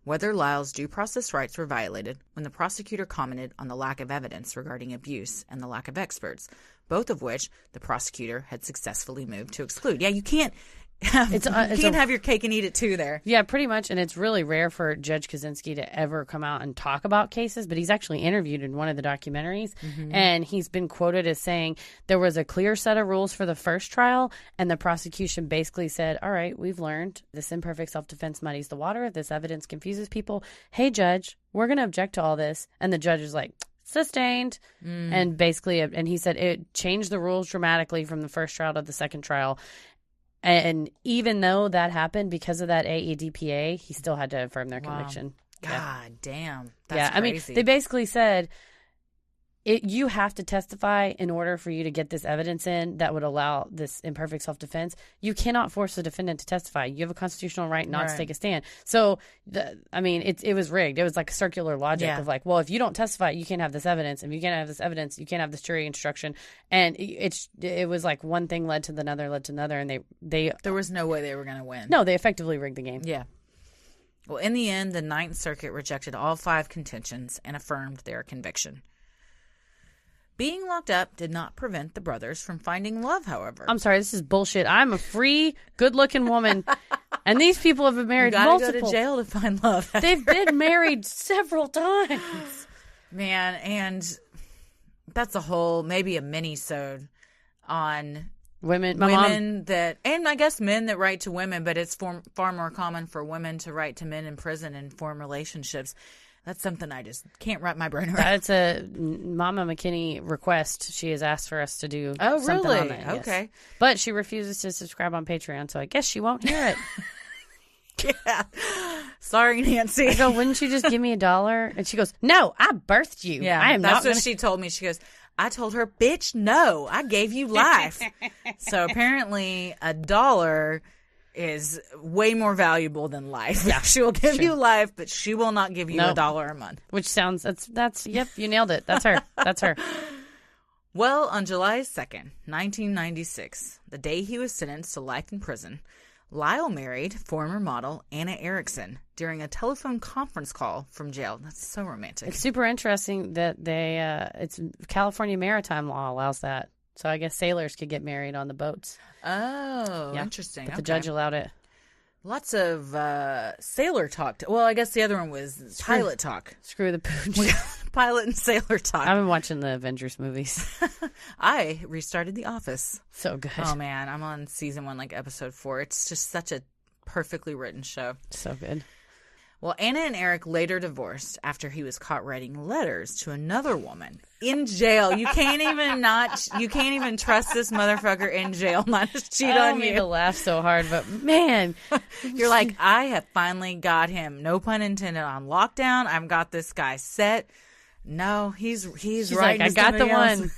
Whether Lyle's due process rights were violated when the prosecutor commented on the lack of evidence regarding abuse and the lack of experts, both of which the prosecutor had successfully moved to exclude. Yeah, you can't have your cake and eat it too there. Yeah, pretty much. And it's really rare for Judge Kaczynski to ever come out and talk about cases, but he's actually interviewed in one of the documentaries. And he's been quoted as saying there was a clear set of rules for the first trial, and the prosecution basically said, all right, we've learned this imperfect self-defense muddies the water. This evidence confuses people. Hey, Judge, we're going to object to all this. And the judge is like, sustained. And basically, and he said it changed the rules dramatically from the first trial to the second trial. And even though that happened because of that AEDPA, he still had to affirm their conviction. God damn. That's crazy. I mean, they basically said you have to testify in order for you to get this evidence in that would allow this imperfect self-defense. You cannot force the defendant to testify. You have a constitutional right not to take a stand. So, it was rigged. It was like circular logic of like, well, if you don't testify, you can't have this evidence. If you can't have this evidence, you can't have this jury instruction. And it was like one thing led to another, and they there was no way they were going to win. No, they effectively rigged the game. Yeah. Well, in the end, the Ninth Circuit rejected all 5 contentions and affirmed their conviction. Being locked up did not prevent the brothers from finding love, however. I'm sorry, this is bullshit. I'm a free, good-looking woman, and these people have been married multiple. You gotta go to jail to find love. They've been married several times. Man, and that's maybe a mini-sode on women that, and I guess men that write to women, but it's far more common for women to write to men in prison and form relationships. That's something I just can't wrap my brain around. That's a Mama McKinney request. She has asked for us to do something on that. Yes. Okay. But she refuses to subscribe on Patreon, so I guess she won't hear it. Yeah. Sorry, Nancy. I go, wouldn't you just give me $1? And she goes, no, I birthed you. Yeah, I am that's what she told me. She goes, I told her, bitch, no, I gave you life. So apparently $1 is way more valuable than life. Yeah, she will give you life, but she will not give you $1 a month. Which sounds, that's yep, you nailed it. That's her. That's her. Well, on July 2nd, 1996, the day he was sentenced to life in prison, Lyle married former model Anna Erickson during a telephone conference call from jail. That's so romantic. It's super interesting that it's California maritime law allows that. So I guess sailors could get married on the boats. Oh, yeah. Interesting. But the judge allowed it. Lots of sailor talk. Well, I guess the other one was pilot talk. Screw the pooch. Pilot and sailor talk. I've been watching the Avengers movies. I restarted The Office. So good. Oh, man. I'm on season 1, like episode 4. It's just such a perfectly written show. So good. Well, Anna and Eric later divorced after he was caught writing letters to another woman in jail. You can't even trust this motherfucker in jail not to cheat on you. I don't mean to laugh so hard, but man. You're like, I have finally got him, no pun intended, on lockdown. I've got this guy set. No, he's She's right. Like, I got the one.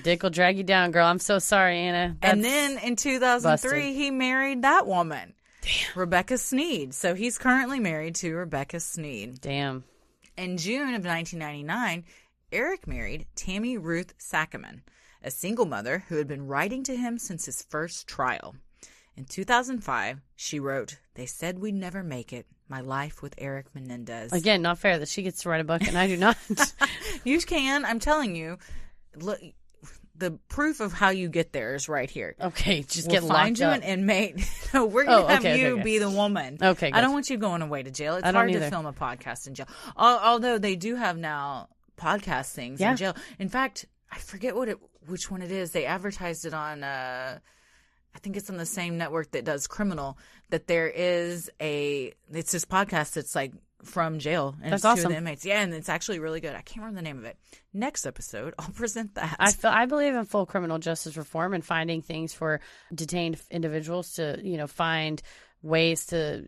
Dick will drag you down, girl. I'm so sorry, Anna. And then in 2003, busted. He married that woman. Damn. Rebecca Sneed. So he's currently married to Rebecca Sneed. Damn. In June of 1999, Eric married Tammy Ruth Sackerman, a single mother who had been writing to him since his first trial. In 2005, she wrote, "They said we'd never make it. My life with Eric Menendez." Again, not fair that she gets to write a book and I do not. You can. I'm telling you. Look, the proof of how you get there is right here. Okay, just we'll get locked up. Find you an inmate. No, we're going to have you be the woman. Okay, good. I don't want you going away to jail. It's hard to film a podcast in jail. Although they do have now podcast things in jail. In fact, I forget which one it is. They advertised it on, I think it's on the same network that does Criminal, that there is it's this podcast that's like from jail. And That's it's 2 awesome. of the inmates. Yeah, and it's actually really good. I can't remember the name of it. Next episode, I'll present that. I believe in full criminal justice reform and finding things for detained individuals to, find ways to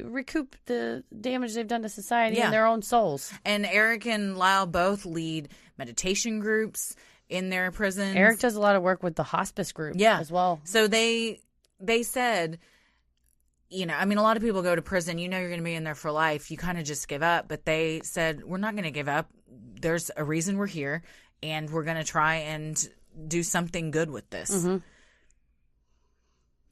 recoup the damage they've done to society and their own souls. And Eric and Lyle both lead meditation groups in their prisons. Eric does a lot of work with the hospice group as well. So they said, a lot of people go to prison, you're going to be in there for life. You kind of just give up. But they said, we're not going to give up. There's a reason we're here, and we're going to try and do something good with this. Mm-hmm.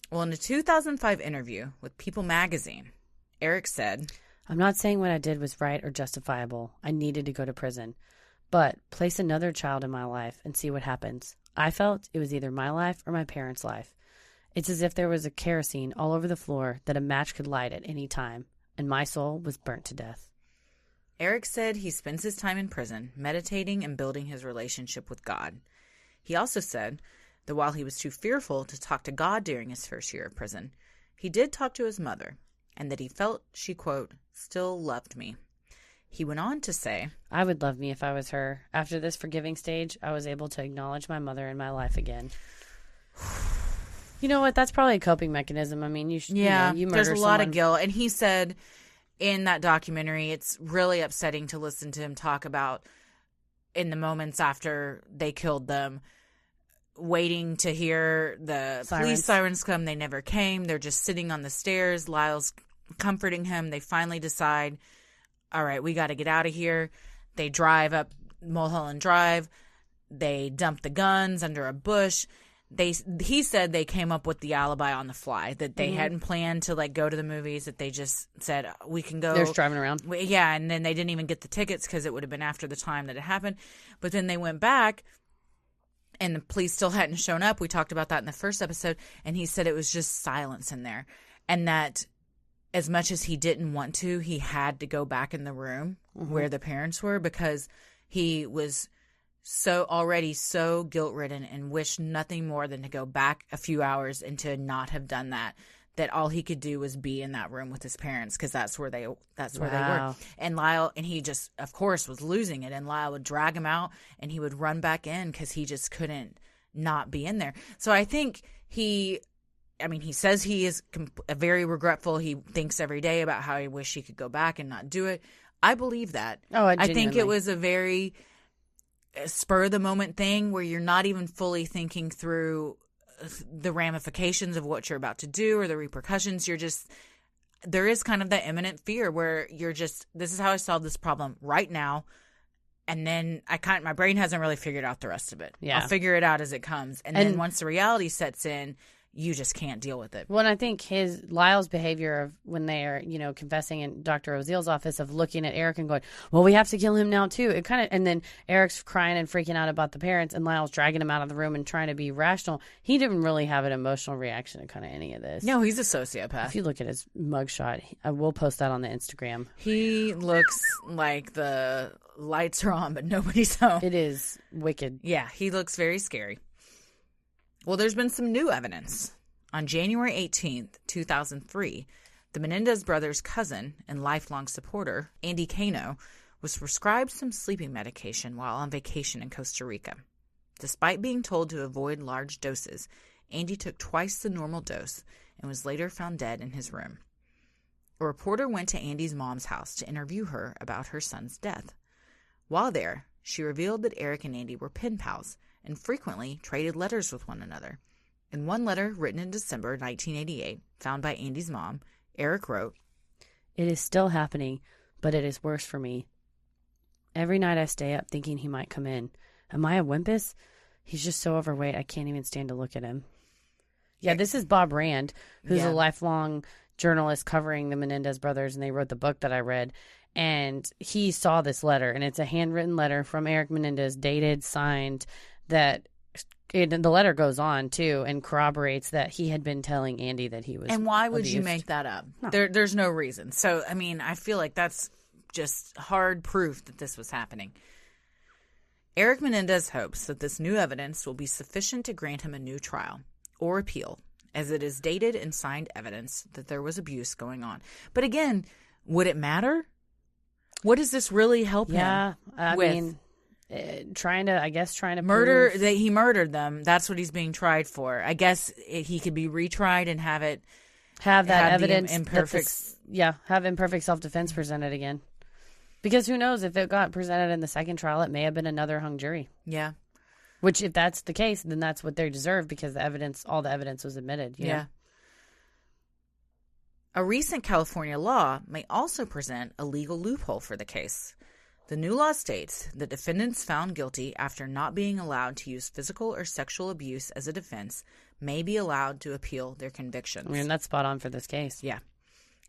Well, in a 2005 interview with People magazine, Eric said, "I'm not saying what I did was right or justifiable. I needed to go to prison. But place another child in my life and see what happens. I felt it was either my life or my parents' life. It's as if there was a kerosene all over the floor that a match could light at any time, and my soul was burnt to death." Eric said he spends his time in prison meditating and building his relationship with God. He also said that while he was too fearful to talk to God during his first year of prison, he did talk to his mother, and that he felt she, quote, still loved me. He went on to say, "I would love me if I was her. After this forgiving stage, I was able to acknowledge my mother in my life again." You know what? That's probably a coping mechanism. I mean, you murder there's a lot of someone. guilt. And he said in that documentary, it's really upsetting to listen to him talk about in the moments after they killed them, waiting to hear the police sirens come. They never came. They're just sitting on the stairs. Lyle's comforting him. They finally decide, all right, we got to get out of here. They drive up Mulholland Drive. They dump the guns under a bush. He said they came up with the alibi on the fly, that they hadn't planned to like go to the movies, that they just said we can go. They're just driving around. Yeah, and then they didn't even get the tickets because it would have been after the time that it happened. But then they went back and the police still hadn't shown up. We talked about that in the first episode, and he said it was just silence in there, and that as much as he didn't want to, he had to go back in the room where the parents were because he was already so guilt-ridden and wished nothing more than to go back a few hours and to not have done that all he could do was be in that room with his parents because that's where they were. And Lyle, and he just, of course, was losing it. And Lyle would drag him out and he would run back in because he just couldn't not be in there. So I think he says he is very regretful. He thinks every day about how he wished he could go back and not do it. I believe that. I think it was a very spur of the moment thing where you're not even fully thinking through the ramifications of what you're about to do or the repercussions. There is kind of that imminent fear where you're just, this is how I solve this problem right now. And then my brain hasn't really figured out the rest of it. Yeah. I'll figure it out as it comes. And then once the reality sets in, you just can't deal with it. Well, and I think Lyle's behavior of when they are, confessing in Dr. Oziel's office of looking at Eric and going, well, we have to kill him now too. And then Eric's crying and freaking out about the parents and Lyle's dragging him out of the room and trying to be rational. He didn't really have an emotional reaction to kind of any of this. No, he's a sociopath. If you look at his mugshot, I will post that on the Instagram. He looks like the lights are on, but nobody's home. It is wicked. Yeah, he looks very scary. Well, there's been some new evidence. On January 18th, 2003, the Menendez brothers' cousin and lifelong supporter, Andy Cano, was prescribed some sleeping medication while on vacation in Costa Rica. Despite being told to avoid large doses, Andy took twice the normal dose and was later found dead in his room. A reporter went to Andy's mom's house to interview her about her son's death. While there, she revealed that Eric and Andy were pen pals and frequently traded letters with one another. In one letter written in December 1988, found by Andy's mom, Eric wrote, "It is still happening, but it is worse for me. Every night I stay up thinking he might come in. Am I a wimpus? He's just so overweight I can't even stand to look at him." Yeah, this is Bob Rand, who's a lifelong journalist covering the Menendez brothers, and they wrote the book that I read. And he saw this letter, and it's a handwritten letter from Eric Menendez, dated, signed, that the letter goes on, too, and corroborates that he had been telling Andy that he was And why would abused. you make that up? No. There's no reason. So, I feel like that's just hard proof that this was happening. Eric Menendez hopes that this new evidence will be sufficient to grant him a new trial or appeal, as it is dated and signed evidence that there was abuse going on. But again, would it matter? What does this really help him? Yeah, I with? mean, trying to Murder, prove... that he murdered them. That's what he's being tried for. I guess he could be retried and have that evidence. Have imperfect self-defense presented again. Because who knows, if it got presented in the second trial, it may have been another hung jury. Yeah. Which, if that's the case, then that's what they deserve because all the evidence was admitted. You know? A recent California law may also present a legal loophole for the case. The new law states that defendants found guilty after not being allowed to use physical or sexual abuse as a defense may be allowed to appeal their convictions. I mean, that's spot on for this case. Yeah.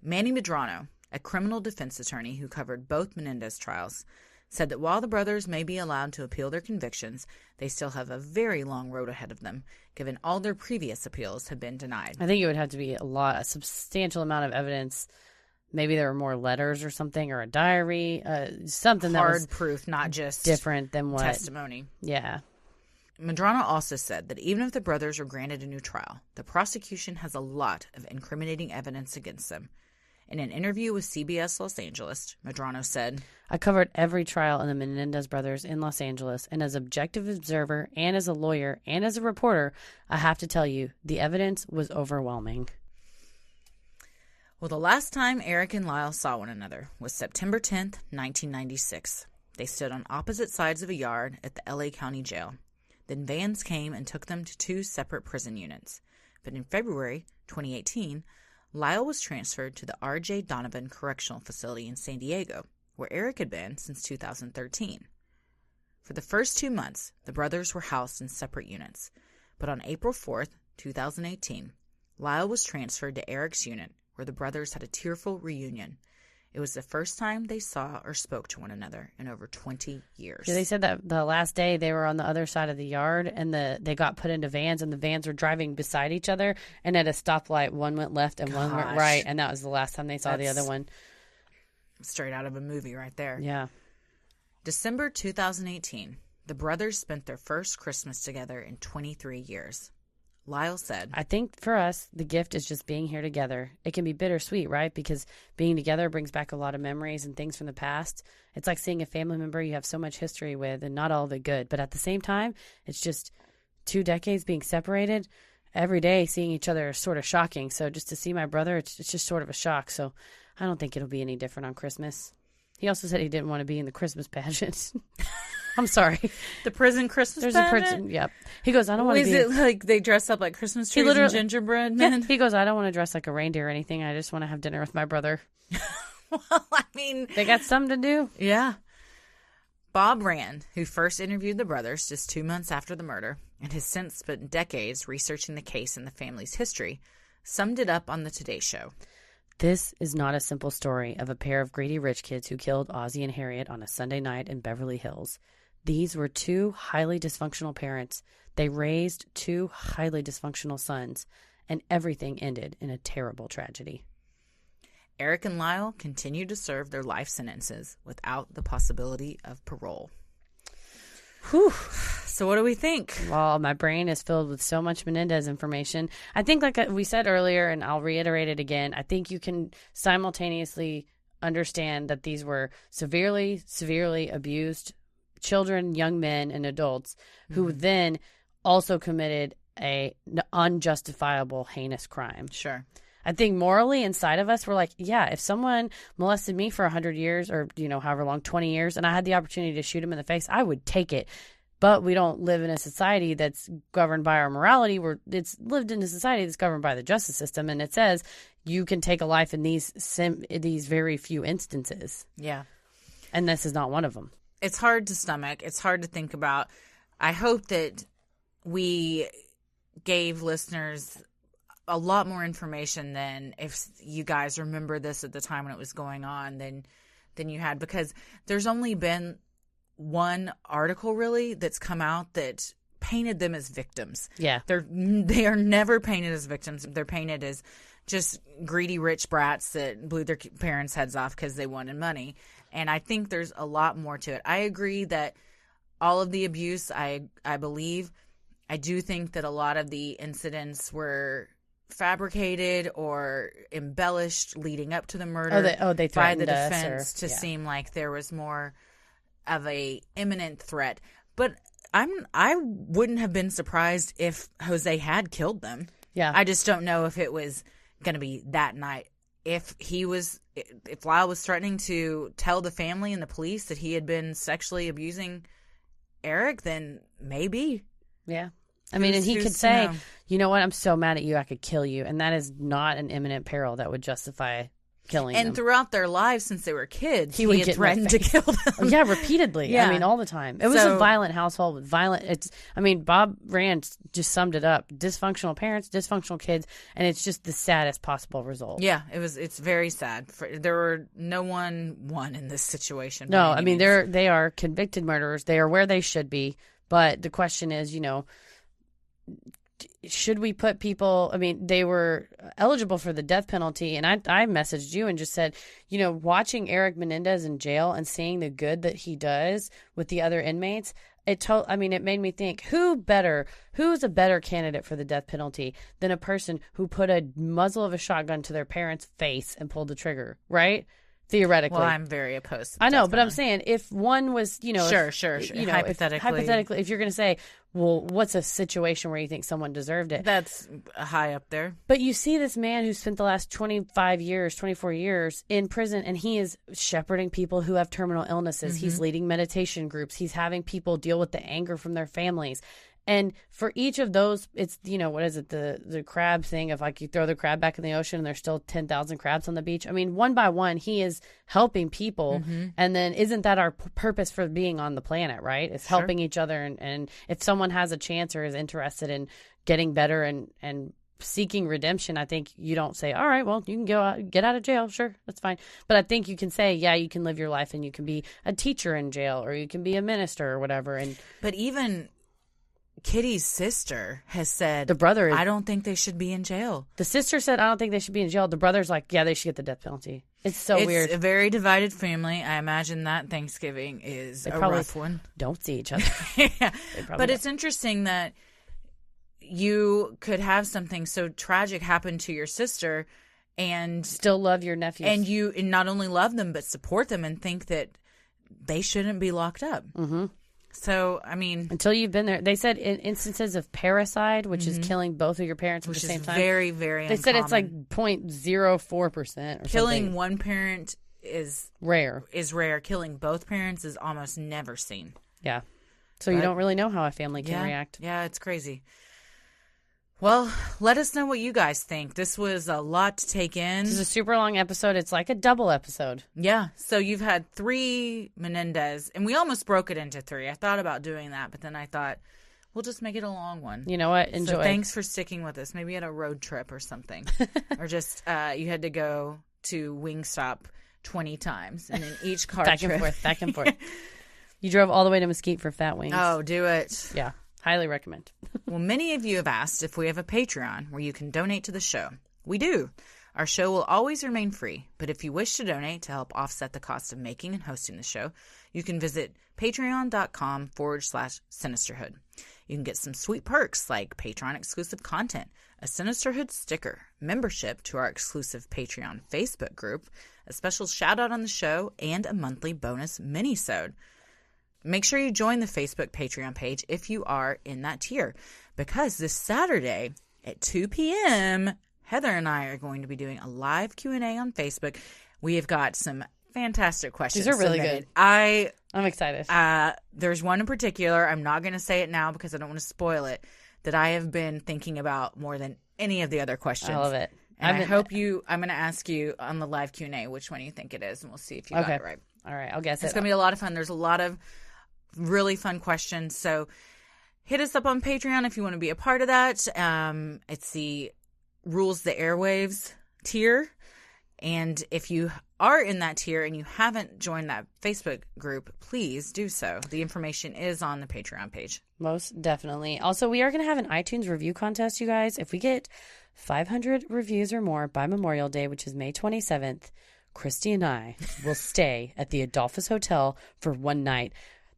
Manny Medrano, a criminal defense attorney who covered both Menendez trials, said that while the brothers may be allowed to appeal their convictions, they still have a very long road ahead of them, given all their previous appeals have been denied. I think it would have to be a substantial amount of evidence. Maybe there were more letters or something, or a diary, something that was hard proof, not just different than what testimony. Yeah. Medrano also said that even if the brothers are granted a new trial, the prosecution has a lot of incriminating evidence against them. In an interview with CBS Los Angeles, Medrano said, "I covered every trial in the Menendez brothers in Los Angeles, and as an objective observer and as a lawyer and as a reporter, I have to tell you, the evidence was overwhelming." Well, the last time Eric and Lyle saw one another was September 10th, 1996. They stood on opposite sides of a yard at the LA County Jail. Then vans came and took them to 2 separate prison units. But in February 2018, Lyle was transferred to the R.J. Donovan Correctional Facility in San Diego, where Eric had been since 2013. For the first 2 months, the brothers were housed in separate units. But on April 4th, 2018, Lyle was transferred to Eric's unit, where the brothers had a tearful reunion. It was the first time they saw or spoke to one another in over 20 years. Yeah, they said that the last day they were on the other side of the yard, and they got put into vans, and the vans were driving beside each other, and at a stoplight, one went left and one went right, and that was the last time they saw the other one. Straight out of a movie right there. Yeah. December 2018, the brothers spent their first Christmas together in 23 years. Lyle said, I think for us, the gift is just being here together. It can be bittersweet, right? Because being together brings back a lot of memories and things from the past. It's like seeing a family member you have so much history with, and not all of it good. But at the same time, it's just 2 decades being separated. Every day seeing each other is sort of shocking. So just to see my brother, it's just sort of a shock. So I don't think it'll be any different on Christmas. He also said he didn't want to be in the Christmas pageant. I'm sorry. The prison Christmas pageant? There's a prison, yep. He goes, I don't want to be. Is it like they dress up like Christmas trees and gingerbread men? Yeah. He goes, I don't want to dress like a reindeer or anything. I just want to have dinner with my brother. Well, I mean. They got something to do. Yeah. Bob Rand, who first interviewed the brothers just 2 months after the murder and has since spent decades researching the case and the family's history, summed it up on the Today Show. This is not a simple story of a pair of greedy rich kids who killed Ozzie and Harriet on a Sunday night in Beverly Hills. These were 2 highly dysfunctional parents. They raised 2 highly dysfunctional sons, and everything ended in a terrible tragedy. Eric and Lyle continued to serve their life sentences without the possibility of parole. Whew. So what do we think? Well, my brain is filled with so much Menendez information. I think, like we said earlier, and I'll reiterate it again, I think you can simultaneously understand that these were severely, severely abused children, young men, and adults who then also committed a unjustifiable, heinous crime. Sure. I think morally inside of us, we're like, yeah, if someone molested me for 100 years or, however long, 20 years, and I had the opportunity to shoot him in the face, I would take it. But we don't live in a society that's governed by our morality. It's lived in a society that's governed by the justice system, and it says you can take a life in these very few instances. Yeah. And this is not one of them. It's hard to stomach. It's hard to think about. I hope that we gave listeners a lot more information than if you guys remember this at the time when it was going on than you had, because there's only been one article really that's come out that painted them as victims. Yeah. They are never painted as victims. They're painted as just greedy rich brats that blew their parents' heads off because they wanted money. And I think there's a lot more to it. I agree that all of the abuse, I believe. I do think that a lot of the incidents were fabricated or embellished leading up to the murder they by the threatened us defense to seem like there was more of a imminent threat. But I wouldn't have been surprised if Jose had killed them. Yeah. I just don't know if it was going to be that night. If Lyle was threatening to tell the family and the police that he had been sexually abusing Eric, then maybe. Yeah. I mean, and he could say, you know what, I'm so mad at you, I could kill you. And that is not an imminent peril that would justify killing them. And throughout their lives, since they were kids, he had threatened to kill them. Yeah, repeatedly. Yeah. I mean, all the time. It was a violent household with Bob Rand just summed it up. Dysfunctional parents, dysfunctional kids, and it's just the saddest possible result. Yeah, it's very sad. There were no one won in this situation. No, I mean, they are convicted murderers. They are where they should be. But the question is, should we put people, they were eligible for the death penalty, and I messaged you and just said, watching Eric Menendez in jail and seeing the good that he does with the other inmates, it made me think, who's a better candidate for the death penalty than a person who put a muzzle of a shotgun to their parents' face and pulled the trigger, right? Theoretically. Well, I'm very opposed to I know, death but I'm penalty. saying if one was, Sure. You know, Hypothetically. if you're going to say, well, what's a situation where you think someone deserved it? That's high up there. But you see this man who spent the last 24 years in prison, and he is shepherding people who have terminal illnesses. He's leading meditation groups. He's having people deal with the anger from their families. And for each of those, it's, what is it? The crab thing of like you throw the crab back in the ocean and there's still 10,000 crabs on the beach. I mean, one by one, he is helping people. And then isn't that our purpose for being on the planet, right? It's helping each other. And if someone has a chance or is interested in getting better and seeking redemption, I think you don't say, all right, well, you can go out, get out of jail. Sure, that's fine. But I think you can say, yeah, you can live your life and you can be a teacher in jail or you can be a minister or whatever. But even Kitty's sister has said, the brother, I don't think they should be in jail. The sister said, I don't think they should be in jail. The brother's like, yeah, they should get the death penalty. It's weird. It's a very divided family. I imagine that Thanksgiving is a rough one. Don't see each other. Yeah. But it's interesting that you could have something so tragic happen to your sister and still love your nephews. And you not only love them, but support them and think that they shouldn't be locked up. Mm-hmm. So, I mean... Until you've been there. They said in instances of parricide, which is killing both of your parents at the same time. Which is very, very uncommon. They said it's like 0.04% or Killing something. one parent is... rare. Killing both parents is almost never seen. Yeah. So you don't really know how a family can react. Yeah, it's crazy. Well, let us know what you guys think. This was a lot to take in. This is a super long episode. It's like a double episode. Yeah. So you've had 3 Menendez, and we almost broke it into 3. I thought about doing that, but then I thought, we'll just make it a long one. You know what? Enjoy. So thanks for sticking with us. Maybe at a road trip or something. Or just you had to go to Wingstop 20 times, and in each car back trip. Back and forth. You drove all the way to Mesquite for Fat Wings. Oh, do it. Yeah. Highly recommend. Well, many of you have asked if we have a Patreon where you can donate to the show. We do. Our show will always remain free, but if you wish to donate to help offset the cost of making and hosting the show, you can visit patreon.com/Sinisterhood. You can get some sweet perks like Patreon-exclusive content, a Sinisterhood sticker, membership to our exclusive Patreon Facebook group, a special shout-out on the show, and a monthly bonus mini-sode. Make sure you join the Facebook Patreon page if you are in that tier, because this Saturday at 2 p.m., Heather and I are going to be doing a live Q&A on Facebook. We have got some fantastic questions. These are really submitted. good. I'm excited. There's one in particular. I'm not going to say it now because I don't want to spoil it, that I have been thinking about more than any of the other questions. I love it. And I'm going to ask you on the live Q&A which one you think it is, and we'll see if you got it right. All right, I'll guess It's going to be a lot of fun. There's a lot of really fun questions. So hit us up on Patreon if you want to be a part of that. It's the Rules the Airwaves tier. And if you are in that tier and you haven't joined that Facebook group, please do so. The information is on the Patreon page. Most definitely. Also, we are going to have an iTunes review contest, you guys. If we get 500 reviews or more by Memorial Day, which is May 27th, Christy and I will stay at the Adolphus Hotel for one night.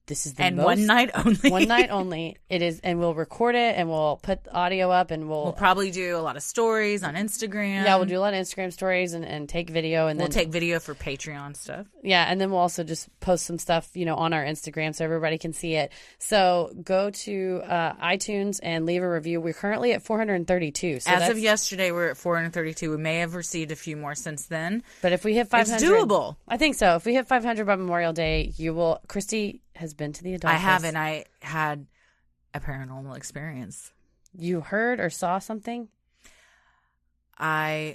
This is the one night only. One night only. It is, and we'll record it, and we'll put the audio up, and we'll probably do a lot of stories on Instagram. Yeah, we'll do a lot of Instagram stories and take video, and we'll take video for Patreon stuff. Yeah, and then we'll also just post some stuff, on our Instagram so everybody can see it. So go to iTunes and leave a review. We're currently at 432. So as of yesterday, we're at 432. We may have received a few more since then, but if we hit 500, it's doable. I think so. If we hit 500 by Memorial Day, you will. Christy has been to the Adolphus. I have, and I had a paranormal experience. You heard or saw something? I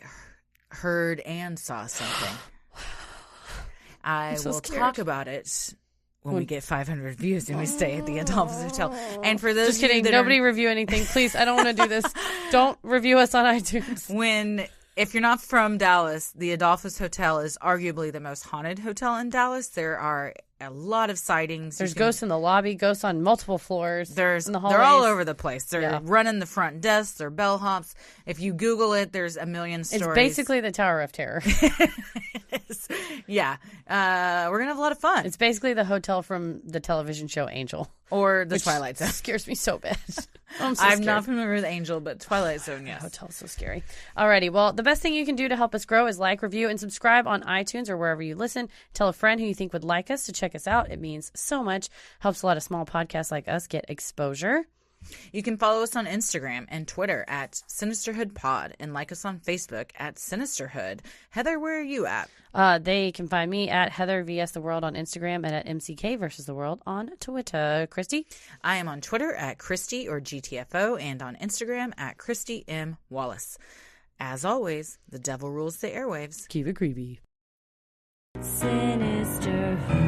heard and saw something. I will talk about it when we get 500 views and we stay at the Adolphus Hotel. And for those just kidding, nobody review anything, please. I don't want to do this. Don't review us on iTunes. If you're not from Dallas, the Adolphus Hotel is arguably the most haunted hotel in Dallas. There are a lot of sightings. There's ghosts in the lobby, ghosts on multiple floors. They're all over the place. They're running the front desks. They're bellhops. If you Google it, there's a million stories. It's basically the Tower of Terror. Yeah. We're going to have a lot of fun. It's basically the hotel from the television show Angel. Or the Twilight Zone. Scares me so bad. I'm not familiar with Angel, but Twilight Zone, yes. Hotel is so scary. Alrighty, well, the best thing you can do to help us grow is like, review, and subscribe on iTunes or wherever you listen. Tell a friend who you think would like us to check us out. It means so much. Helps a lot of small podcasts like us get exposure. You can follow us on Instagram and Twitter at Sinisterhood Pod and like us on Facebook at Sinisterhood. Heather, where are you at? They can find me at Heather vs. The World on Instagram and at MCK versus the World on Twitter. Christy? I am on Twitter at Christy or GTFO and on Instagram at Christy M. Wallace. As always, the devil rules the airwaves. Keep it creepy. Sinisterhood.